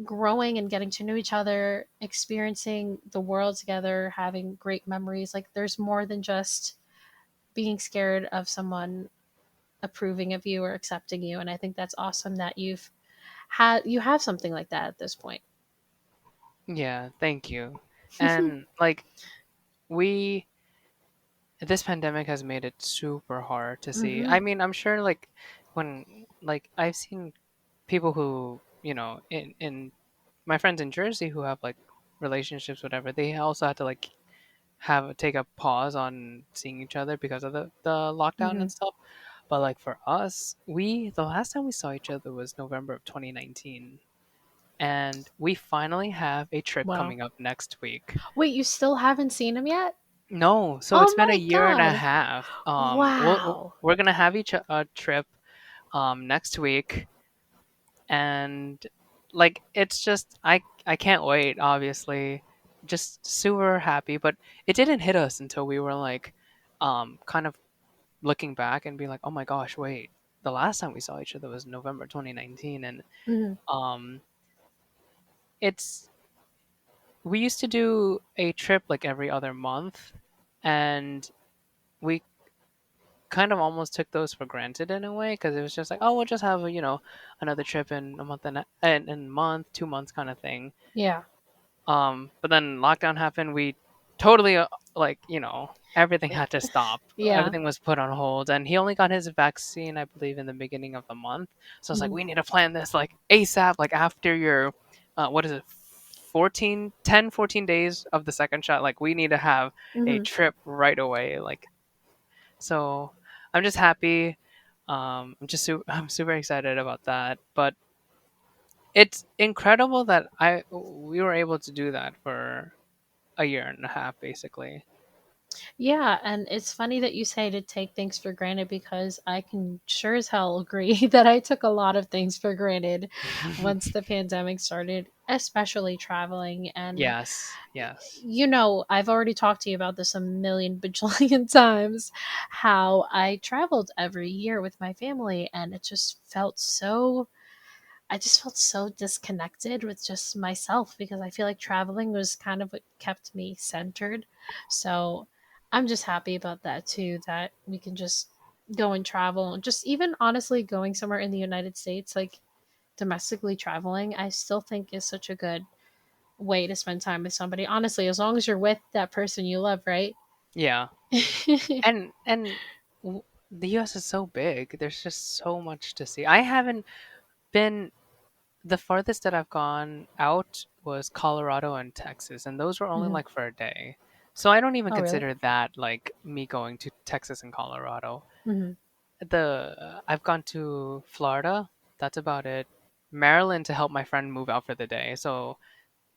growing and getting to know each other, experiencing the world together, having great memories. Like there's more than just being scared of someone approving of you or accepting you. And I think that's awesome that you have something like that at this point. Yeah, thank you. And like we this pandemic has made it super hard to see. Hmm. I mean, I'm sure like when like I've seen people who, in my friends in Jersey who have like relationships, whatever, they also had to like have take a pause on seeing each other because of the lockdown Hmm. and stuff. But like for us, we the last time we saw each other was November of 2019, and we finally have a trip Wow. coming up next week. Wait, you still haven't seen him yet? No, so Oh it's been a my year and a god. half. Wow. We're gonna have each a trip next week, and like it's just I can't wait. Obviously, just super happy. But it didn't hit us until we were like, kind of looking back and being like, oh my gosh, wait, the last time we saw each other was November 2019, and Hmm. um, it's we used to do a trip like every other month, and we kind of almost took those for granted in a way because it was just like, oh, we'll just have a, another trip in a month and a month, 2 months kind of thing. Yeah. But then lockdown happened. We totally like everything had to stop. Yeah. Everything was put on hold, and he only got his vaccine, I believe, in the beginning of the month. So it's like Hmm. we need to plan this like ASAP, like after your, what is it, 14 days of the second shot. Like we need to have a Hmm. trip right away. Like so, I'm just happy. I'm super excited about that. But it's incredible that we were able to do that for a year and a half, basically. Yeah, and it's funny that you say to take things for granted, because I can sure as hell agree that I took a lot of things for granted once the pandemic started, especially traveling. And Yes, yes. I've already talked to you about this a million bajillion times, how I traveled every year with my family, and it just felt so, I just felt so disconnected with just myself, because I feel like traveling was kind of what kept me centered. So I'm just happy about that too, that we can just go and travel. And just even honestly going somewhere in the United States, like domestically traveling, I still think is such a good way to spend time with somebody. Honestly, as long as you're with that person you love, right? Yeah. And the US is so big. There's just so much to see. I haven't been The farthest that I've gone out was Colorado and Texas, and those were only Hmm. like for a day. So I don't even Oh, really? consider that like me going to Texas and Colorado. Hmm. I've gone to Florida. That's about it. Maryland to help my friend move out for the day. So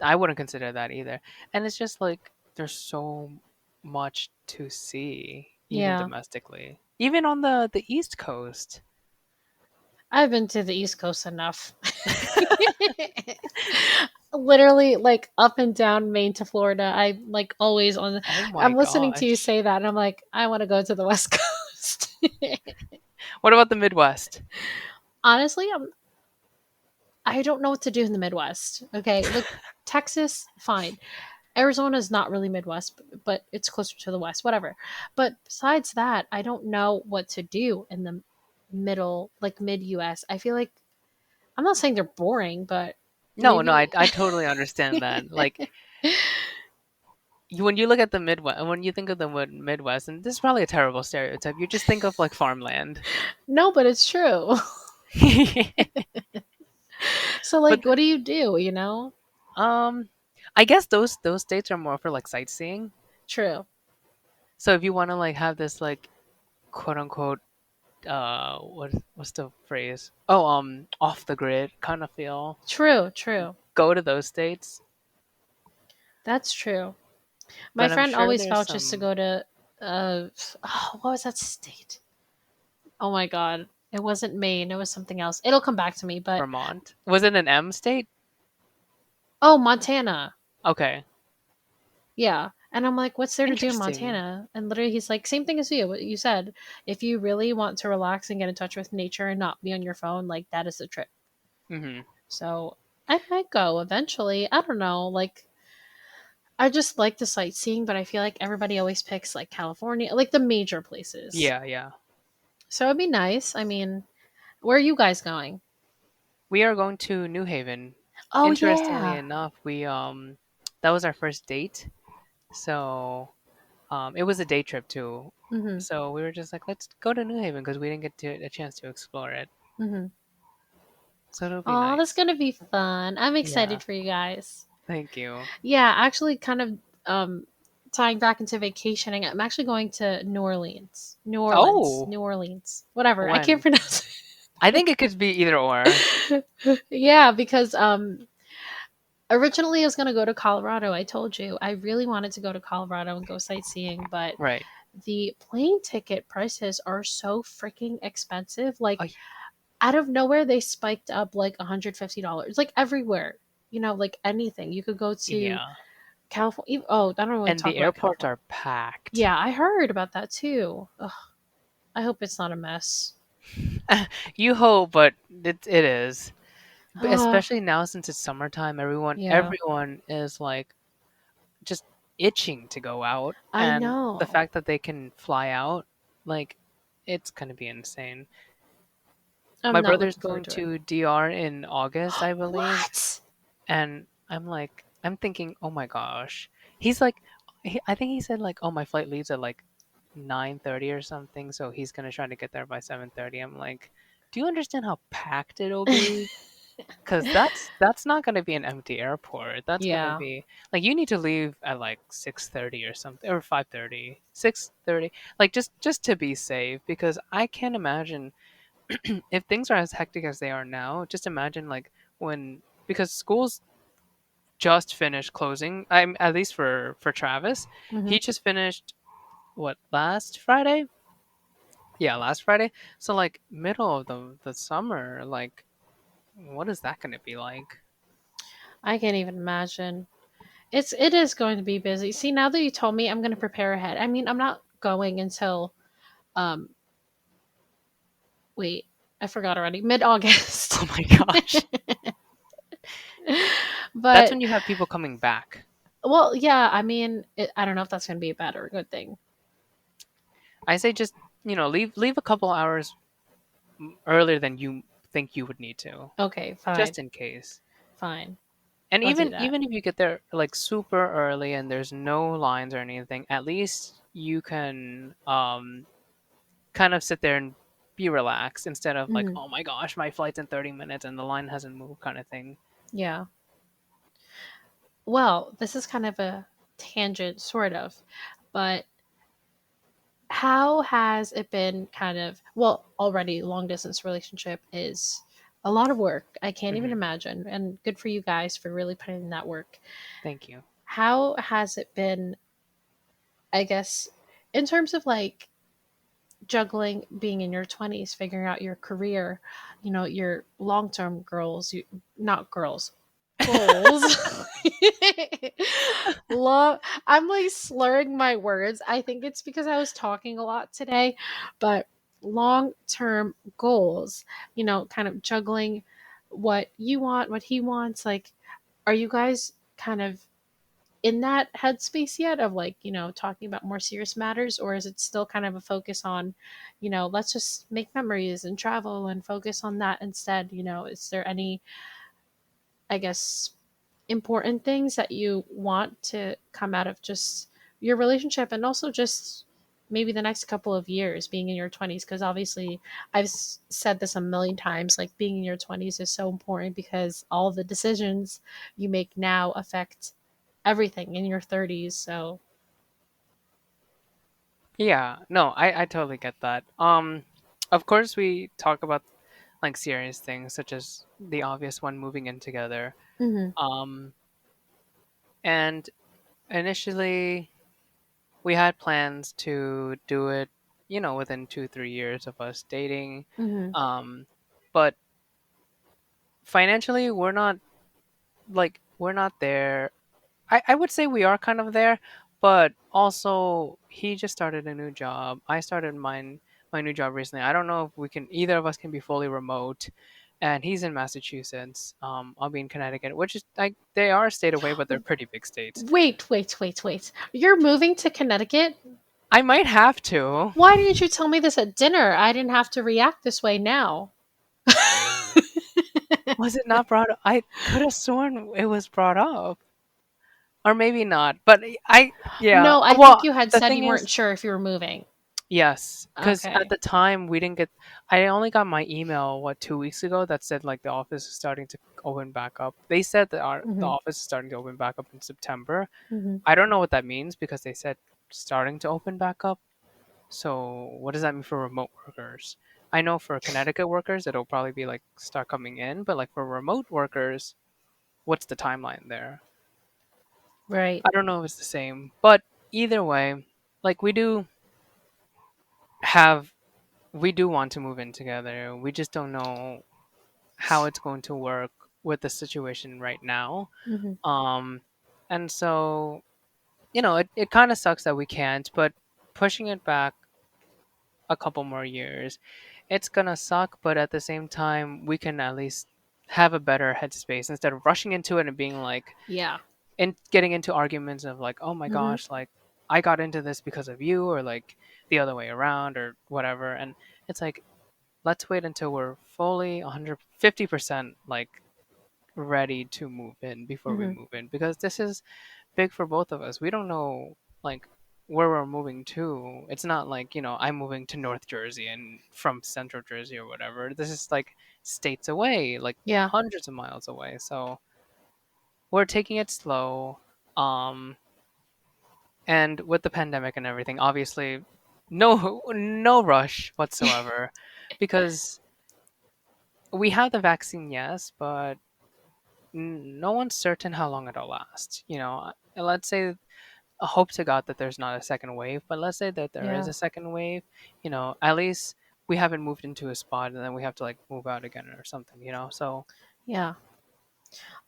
I wouldn't consider that either. And it's just like there's so much to see, even Yeah. domestically. Even on the East Coast. I've been to the East Coast enough. Literally, like up and down Maine to Florida. I like always on. Oh my I'm listening to you gosh. say that, and I'm like, I want to go to the West Coast. What about the Midwest? Honestly, I don't know what to do in the Midwest. Okay, like Texas, fine. Arizona is not really Midwest, but it's closer to the West, whatever. But besides that, I don't know what to do in the middle, like mid US. I feel like I'm not saying they're boring, but No, no, I maybe I totally understand that. Like when you look at the Midwest, when you think of the Midwest, and this is probably a terrible stereotype, you just think of like farmland. no, but it's true. So But like what do, you know? um, I guess those states are more for like sightseeing. True. So if you want to like have this like quote unquote what's the phrase? Oh, off the grid kind of feel. True, true. Go to those states, That's true. My but I'm friend sure always there's vouches to some go to what was that state? Oh my god. It wasn't Maine, it was something else. It'll come back to me, but Vermont. Was it an M state? oh, Montana. Okay, Yeah. And I'm like, what's there to do in interesting. Montana? And literally he's like, same thing as you, what you said. If you really want to relax and get in touch with nature and not be on your phone, like that is the trip. Hmm. So I might go eventually. I don't know. Like I just like the sightseeing, but I feel like everybody always picks like California, like the major places. Yeah, yeah. So it'd be nice. I mean, where are you guys going? We are going to New Haven. Oh Interestingly yeah. enough, we that was our first date. So it was a day trip too. Mhm. So we were just like, let's go to New Haven because we didn't get a chance to explore it. Mhm. So it'll be Oh, that's nice. gonna be fun. I'm Yeah. excited for you guys. Thank you. Yeah, actually, kind of tying back into vacationing. I'm actually going to New Orleans. New Orleans. Oh, New Orleans. Whatever. I can't when? pronounce I think it could be either or. it. Yeah, because originally I was gonna go to Colorado. I told you I really wanted to go to Colorado and go sightseeing, but Right. the plane ticket prices are so freaking expensive. Oh, Like out of nowhere, they spiked up like $150, like everywhere. You know, like anything. You could go to yeah. California. Oh, I don't really And talk the about airports California. are packed. Yeah, I heard about that too. Ugh, I hope it's not a mess. You hope, but it is. Uh, Especially now since it's summertime, everyone yeah, everyone is like just itching to go out, I and the know. fact that they can fly out, like, it's gonna be insane. I'm My not brother's looking forward going to it. to DR in August, I believe, What? and I'm thinking, oh my gosh. He's like, I think he said like, oh, my flight leaves at like 9:30 or something, so he's gonna try to get there by 7:30. I'm like, do you understand how packed it'll be? Because that's not gonna be an empty airport. That's gonna Yeah, be like you need to leave at like 6:30 or something, or 5:30, 6:30, like just to be safe. Because I can't imagine if things are as hectic as they are now. Just imagine like when because schools just finished closing. I'm at least for Travis, hmm he just finished what last Friday? Yeah, last Friday. So like middle of the summer, like what is that gonna be like? I can't even imagine. It is going to be busy. See, now that you told me, I'm going to prepare ahead. I mean, I'm not going until um wait, I forgot already. Mid August. Oh my gosh. That's But when you have people coming back. well, yeah. I mean, I don't know if that's going to be a bad or a good thing. I say just, leave a couple hours earlier than you think you would need to, Okay, fine, just in case. fine. And I'll do even that. even if you get there like super early and there's no lines or anything, at least you can kind of sit there and be relaxed instead of like, Hmm. oh my gosh, my flight's in 30 minutes and the line hasn't moved kind of thing. Yeah. Well, this is kind of a tangent, sort of, but how has it been kind of, well, already long distance relationship is a lot of work. I can't even Hmm. imagine. And good for you guys for really putting in that work. Thank you. How has it been, I guess, in terms of like juggling being in your 20s, figuring out your career, your long-term goals, not girls, goals. I'm like slurring my words. I think it's because I was talking a lot today, but long-term goals, kind of juggling what you want, what he wants. Like, are you guys kind of in that headspace yet of like, talking about more serious matters, or is it still kind of a focus on, let's just make memories and travel and focus on that instead? Is there any, I guess, important things that you want to come out of just your relationship, and also just maybe the next couple of years being in your 20s? Because obviously said this a million times, like being in your 20s is so important because all the decisions you make now affect everything in your 30s. So Yeah, no, I totally get that. Of course we talk about like serious things such as the obvious one, moving in together. mhm, Um, and initially we had plans to do it, within 2 3 years of us dating. mhm, Um, but financially we're not there. I would say we are kind of there, but also he just started a new job. I started my new job recently. I don't know if we can either of us can be fully remote. And he's in Massachusetts. I'll be in Connecticut, which is like they are a state away, but they're pretty big states. wait, you're moving to Connecticut? I might have to. Why didn't you tell me this at dinner? I didn't have to react this way now. Was it not brought up? I could have sworn it was brought up, or maybe not. But yeah. No, I Well, think you had the said thing you weren't is, sure if you were moving. yes, because at Okay. the time we didn't get. I only got my email 2 weeks ago that said like the office is starting to open back up. They said that the Hmm. office is starting to open back up in September. Hmm. I don't know what that means because they said starting to open back up. So what does that mean for remote workers? I know for Connecticut workers it'll probably be like start coming in, but like for remote workers, what's the timeline there? Right. I don't know if it's the same, but either way, like have we do want to move in together. We just don't know how it's going to work with the situation right now. Hmm. Um, and so, it kind of sucks that we can't, but pushing it back a couple more years, it's gonna suck, but at the same time, we can at least have a better headspace instead of rushing into it and being like, Yeah. and getting into arguments of like, oh my Hmm. gosh, like I got into this because of you, or like the other way around, or whatever. And it's like, let's wait until we're fully 150% like ready to move in before we Hmm. move in, because this is big for both of us. We don't know like where we're moving to. It's not like, I'm moving to North Jersey and from Central Jersey or whatever. This is like states away, like Yeah. hundreds of miles away. So we're taking it slow. Um and with the pandemic and everything, obviously no rush whatsoever, because we have the vaccine, yes, but no one's certain how long it'll last. Let's say, hope to God that there's not a second wave, but let's say that there is Yeah. a second wave, at least we haven't moved into a spot and then we have to like move out again or something. So Yeah.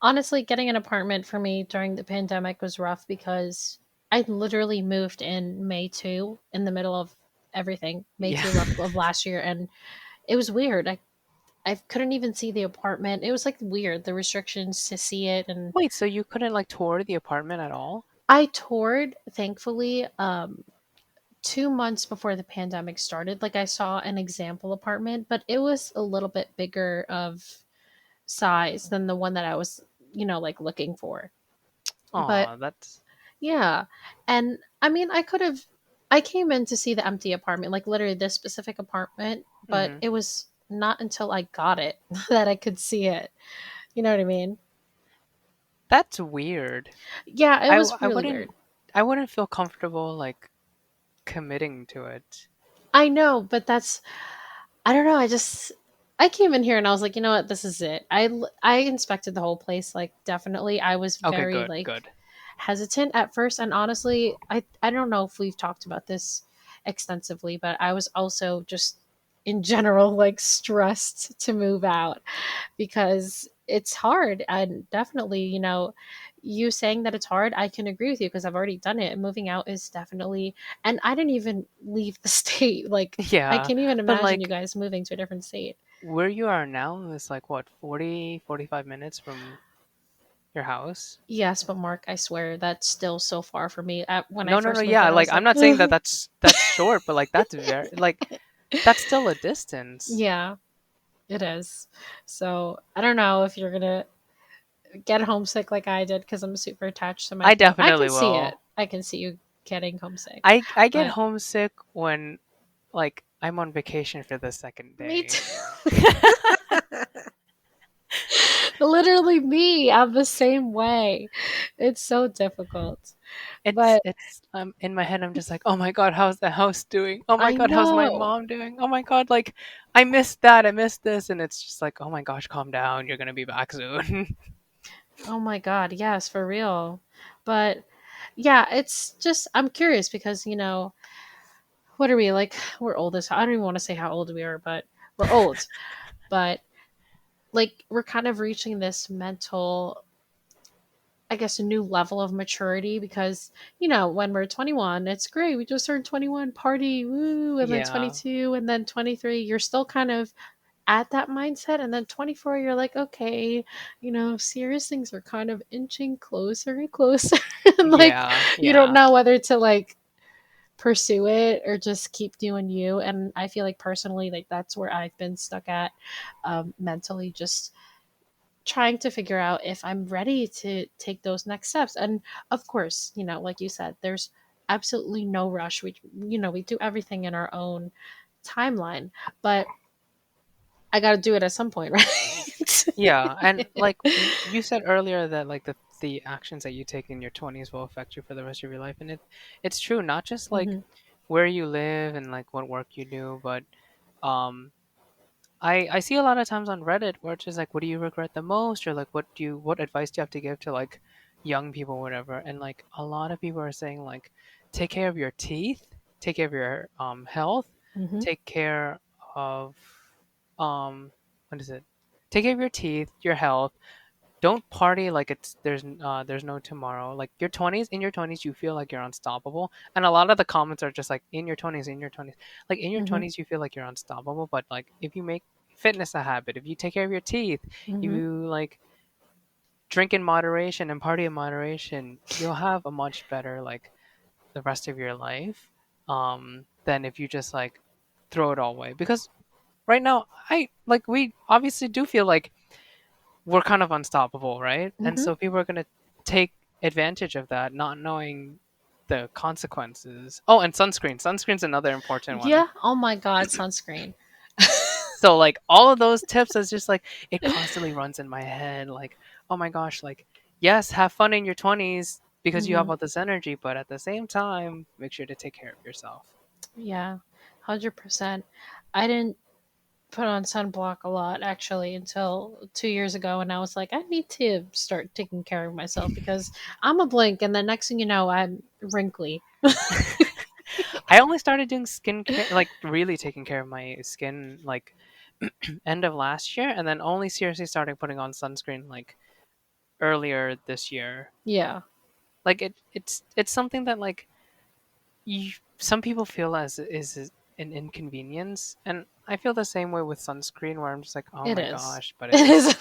Honestly, getting an apartment for me during the pandemic was rough because I literally moved in May 2 in the middle of everything, May yeah. 2 of last year. And it was weird. I couldn't even see the apartment. It was like weird, the restrictions to see it. And Wait, so you couldn't like tour the apartment at all? I toured, thankfully, 2 months before the pandemic started. Like, I saw an example apartment, but it was a little bit bigger of size than the one that I was, like looking for. But Oh, that's. yeah. And I mean, I came in to see the empty apartment, like literally this specific apartment, but Hmm. it was not until I got it that I could see it. You know what I mean? That's weird. Yeah, it I was I really wouldn't weird. I wouldn't feel comfortable like committing to it. I know, but I don't know. I came in here and I was like, you know what, this is it. I inspected the whole place. Like, definitely, I was Okay, very good, like good. hesitant at first, and honestly, I don't know if we've talked about this extensively, but I was also just in general like stressed to move out because it's hard. And definitely, you saying that it's hard, I can agree with you because I've already done it. And moving out is definitely, and I didn't even leave the state. Like, I Yeah, can't even but imagine you like guys moving to a different state. where you are now is like what, 40, 45 minutes from your house? Yes, but Mark, I swear that's still so far for me. When I No, no, no. first moved Yeah, in, I like was I'm like, not saying that that's short, but like that's very like that's still a distance. yeah, it is. So I don't know if you're gonna get homesick like I did because I'm super attached to my I family. I definitely can see will. it. I can see you getting homesick. I get But homesick when like I'm on vacation for the second me day. too. Literally me. I'm the same way. It's so difficult. But It's in my head I'm just like, "Oh my god, how's the house doing? Oh my I god, how's my know. mom doing? Oh my god, like I missed that. I missed this." And it's just like, "Oh my gosh, calm down. You're going to be back soon." Oh my god, yes, for real. But yeah, it's just I'm curious because, what are we like? We're old as I don't even want to say how old we are, but we're old. But like we're kind of reaching this mental, I guess, a new level of maturity because, when we're 21, it's great. We just turned 21, party, woo. And then Yeah. 22, and then 23, you're still kind of at that mindset. And then 24, you're like, okay, serious things are kind of inching closer and closer. And like, Yeah. you don't Yeah. know whether to like pursue it or just keep doing you. And I feel like personally, like that's where I've been stuck at, mentally, just trying to figure out if I'm ready to take those next steps. And of course, like you said, there's absolutely no rush. We do everything in our own timeline, but I got to do it at some point, right? Yeah, and like you said earlier that like the actions that you take in your 20s will affect you for the rest of your life, and it's true, not just like Hmm. where you live and like what work you do, but um I see a lot of times on Reddit where it's just like, what do you regret the most, or like what advice do you have to give to like young people, or whatever, and like a lot of people are saying like, take care of your teeth, take care of your health, Hmm. take care of um what is it? Take care of your teeth, your health. Don't party like there's no tomorrow. Like in your 20s you feel like you're unstoppable. And a lot of the comments are just like, in your 20s, in your 20s. Like in your Hmm. 20s you feel like you're unstoppable, but like if you make fitness a habit, if you take care of your teeth, Hmm. you like drink in moderation and party in moderation, you'll have a much better like the rest of your life than if you just like throw it all away. Because right now we obviously do feel like we're kind of unstoppable, right? And Hmm. so people are going to take advantage of that, not knowing the consequences. Oh, and sunscreen. Sunscreen's another important one. Yeah. Oh my God, sunscreen. So like all of those tips is just like it constantly runs in my head like, oh my gosh, like yes, have fun in your 20s because you have Hmm. all this energy, but at the same time, make sure to take care of yourself. Yeah, 100%. I didn't put on sunblock a lot actually until 2 years ago, and I was like, I need to start taking care of myself because I'm a blink, and the next thing you know, I'm wrinkly. I only started doing skincare, like really taking care of my skin, like end of last year, and then only seriously starting putting on sunscreen like earlier this year. Yeah, Like it's something that like some people feel as is an inconvenience, and I feel the same way with sunscreen, where I'm just like, oh it my is. gosh, but It it's is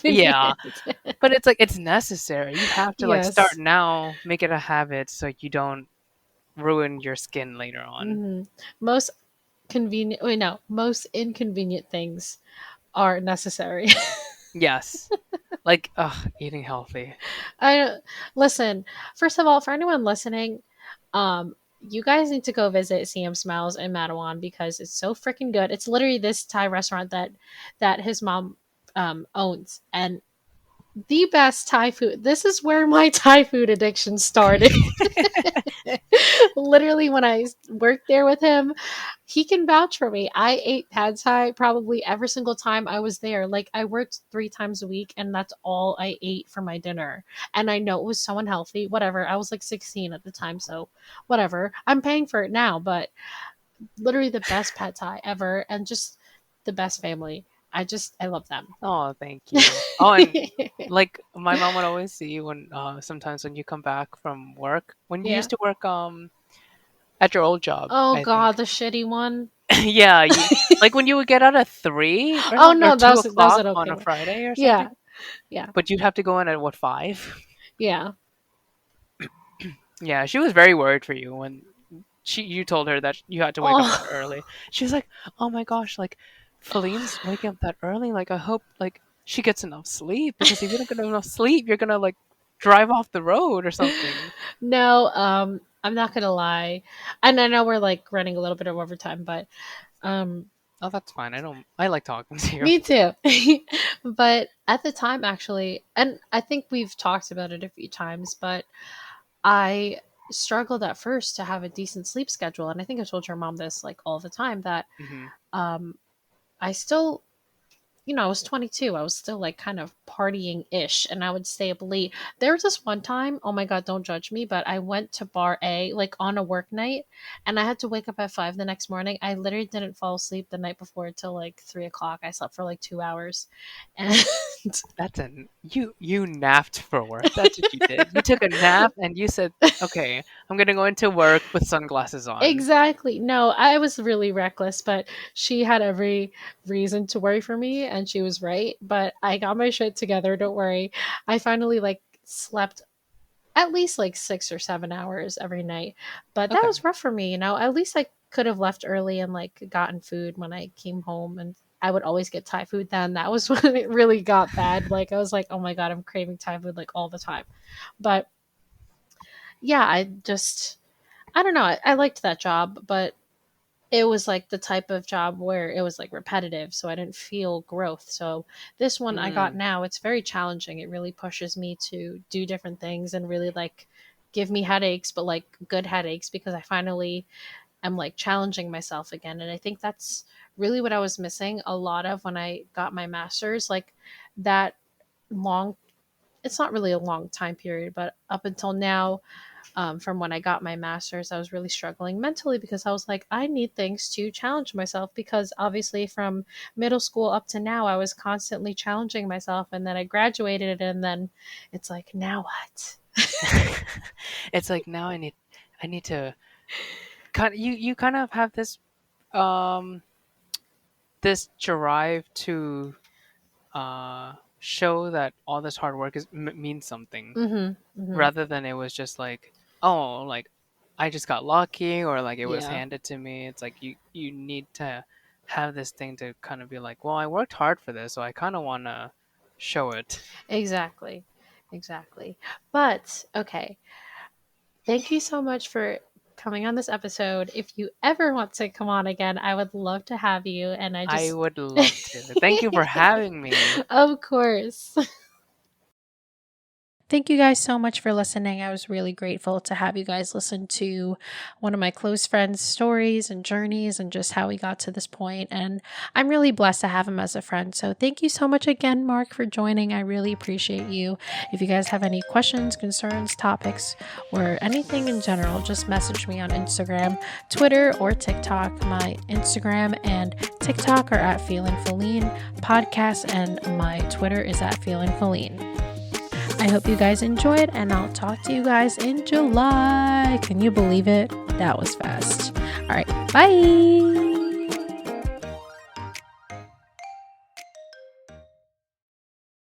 yeah, inconvenient. but it's like it's necessary. You have to like start Yes. now, make it a habit, so you don't ruin your skin later on. Hmm. Most convenient. Wait, no. Most inconvenient things are necessary. Yes, like eating healthy. I listen. First of all, for anyone listening, you guys need to go visit CM Smiles in Matawan because it's so freaking good. It's literally this Thai restaurant that his mom owns, and the best Thai food. This is where my Thai food addiction started. Literally, when I worked there with him, he can vouch for me. I ate pad thai probably every single time I was there. Like, I worked 3 times a week, and that's all I ate for my dinner. And I know it was so unhealthy. Whatever. I was like 16 at the time, so whatever. I'm paying for it now, but literally the best pad thai ever, and just the best family. I love them. Oh, thank you. Oh, and like my mom would always see when sometimes when you come back from work, when you Yeah. used to work at your old job, Oh I think. god, the shitty one. Yeah, you like when you would get out at 3 or Oh something, or no, two that was o'clock an on okay a one. Friday or Yeah, something, yeah, but you'd have to go in at what, 5? yeah. Yeah, she was very worried for you when you told her that you had to wake up that Oh early. She was like, "Oh my gosh, like Philline's waking up that early. Like I hope like she gets enough sleep because if you don't get enough sleep, you're gonna like drive off the road or something." no, I'm not gonna lie, and I know we're like running a little bit of overtime, but um, Oh, that's fine. I like talking to you. me too. But at the time, actually, and I think we've talked about it a few times, but I struggled at first to have a decent sleep schedule, and I think I told your mom this like all the time that Hmm. um, I still, I was 22. I was still like kind of partying ish, and I would stay up late. There was this one time, oh my God, don't judge me, but I went to bar A like on a work night, and I had to wake up at 5 the next morning. I literally didn't fall asleep the night before till like 3 o'clock. I slept for like 2 hours. And That's you napped for work. That's what you did. You took a nap and you said, "Okay, I'm gonna go into work with sunglasses on." exactly. No, I was really reckless, but she had every reason to worry for me, and she was right. But I got my shit together. Don't worry. I finally like slept at least like 6 or 7 hours every night. But that Okay. was rough for me, you know. At least I could have left early and like gotten food when I came home, and I would always get Thai food then. That was when it really got bad. Like I was like, oh my God, I'm craving Thai food like all the time. But yeah, I don't know. I liked that job, but it was like the type of job where it was like repetitive, so I didn't feel growth. So this one I got Mm, now, it's very challenging. It really pushes me to do different things and really like give me headaches, but like good headaches, because I finally am like challenging myself again. And I think that's really what I was missing a lot of when I got my master's. Like that long, it's not really a long time period, but up until now, from when I got my master's, I was really struggling mentally because I was like, I need things to challenge myself, because obviously from middle school up to now, I was constantly challenging myself. And then I graduated, and then it's like, now what? it's like now I need to you kind of have um this drive to show that all this hard work means something Mm-hmm. Mm-hmm. rather than it was just like, oh, like I just got lucky or like it was Yeah, handed to me. It's like you need to have this thing to kind of be like, well, I worked hard for this, so I kind of want to show it. exactly. Exactly. But okay. Thank you so much for coming on this episode. If you ever want to come on again, I would love to have you. And I I just, would love to. Thank you for having me. of course. Thank you guys so much for listening. I was really grateful to have you guys listen to one of my close friends' stories and journeys and just how we got to this point. And I'm really blessed to have him as a friend. So thank you so much again, Marc, for joining. I really appreciate you. If you guys have any questions, concerns, topics, or anything in general, just message me on Instagram, Twitter, or TikTok. My Instagram and TikTok are at Philline podcast, and my Twitter is at Philline. I hope you guys enjoyed, and I'll talk to you guys in July. Can you believe it? That was fast. All right, bye.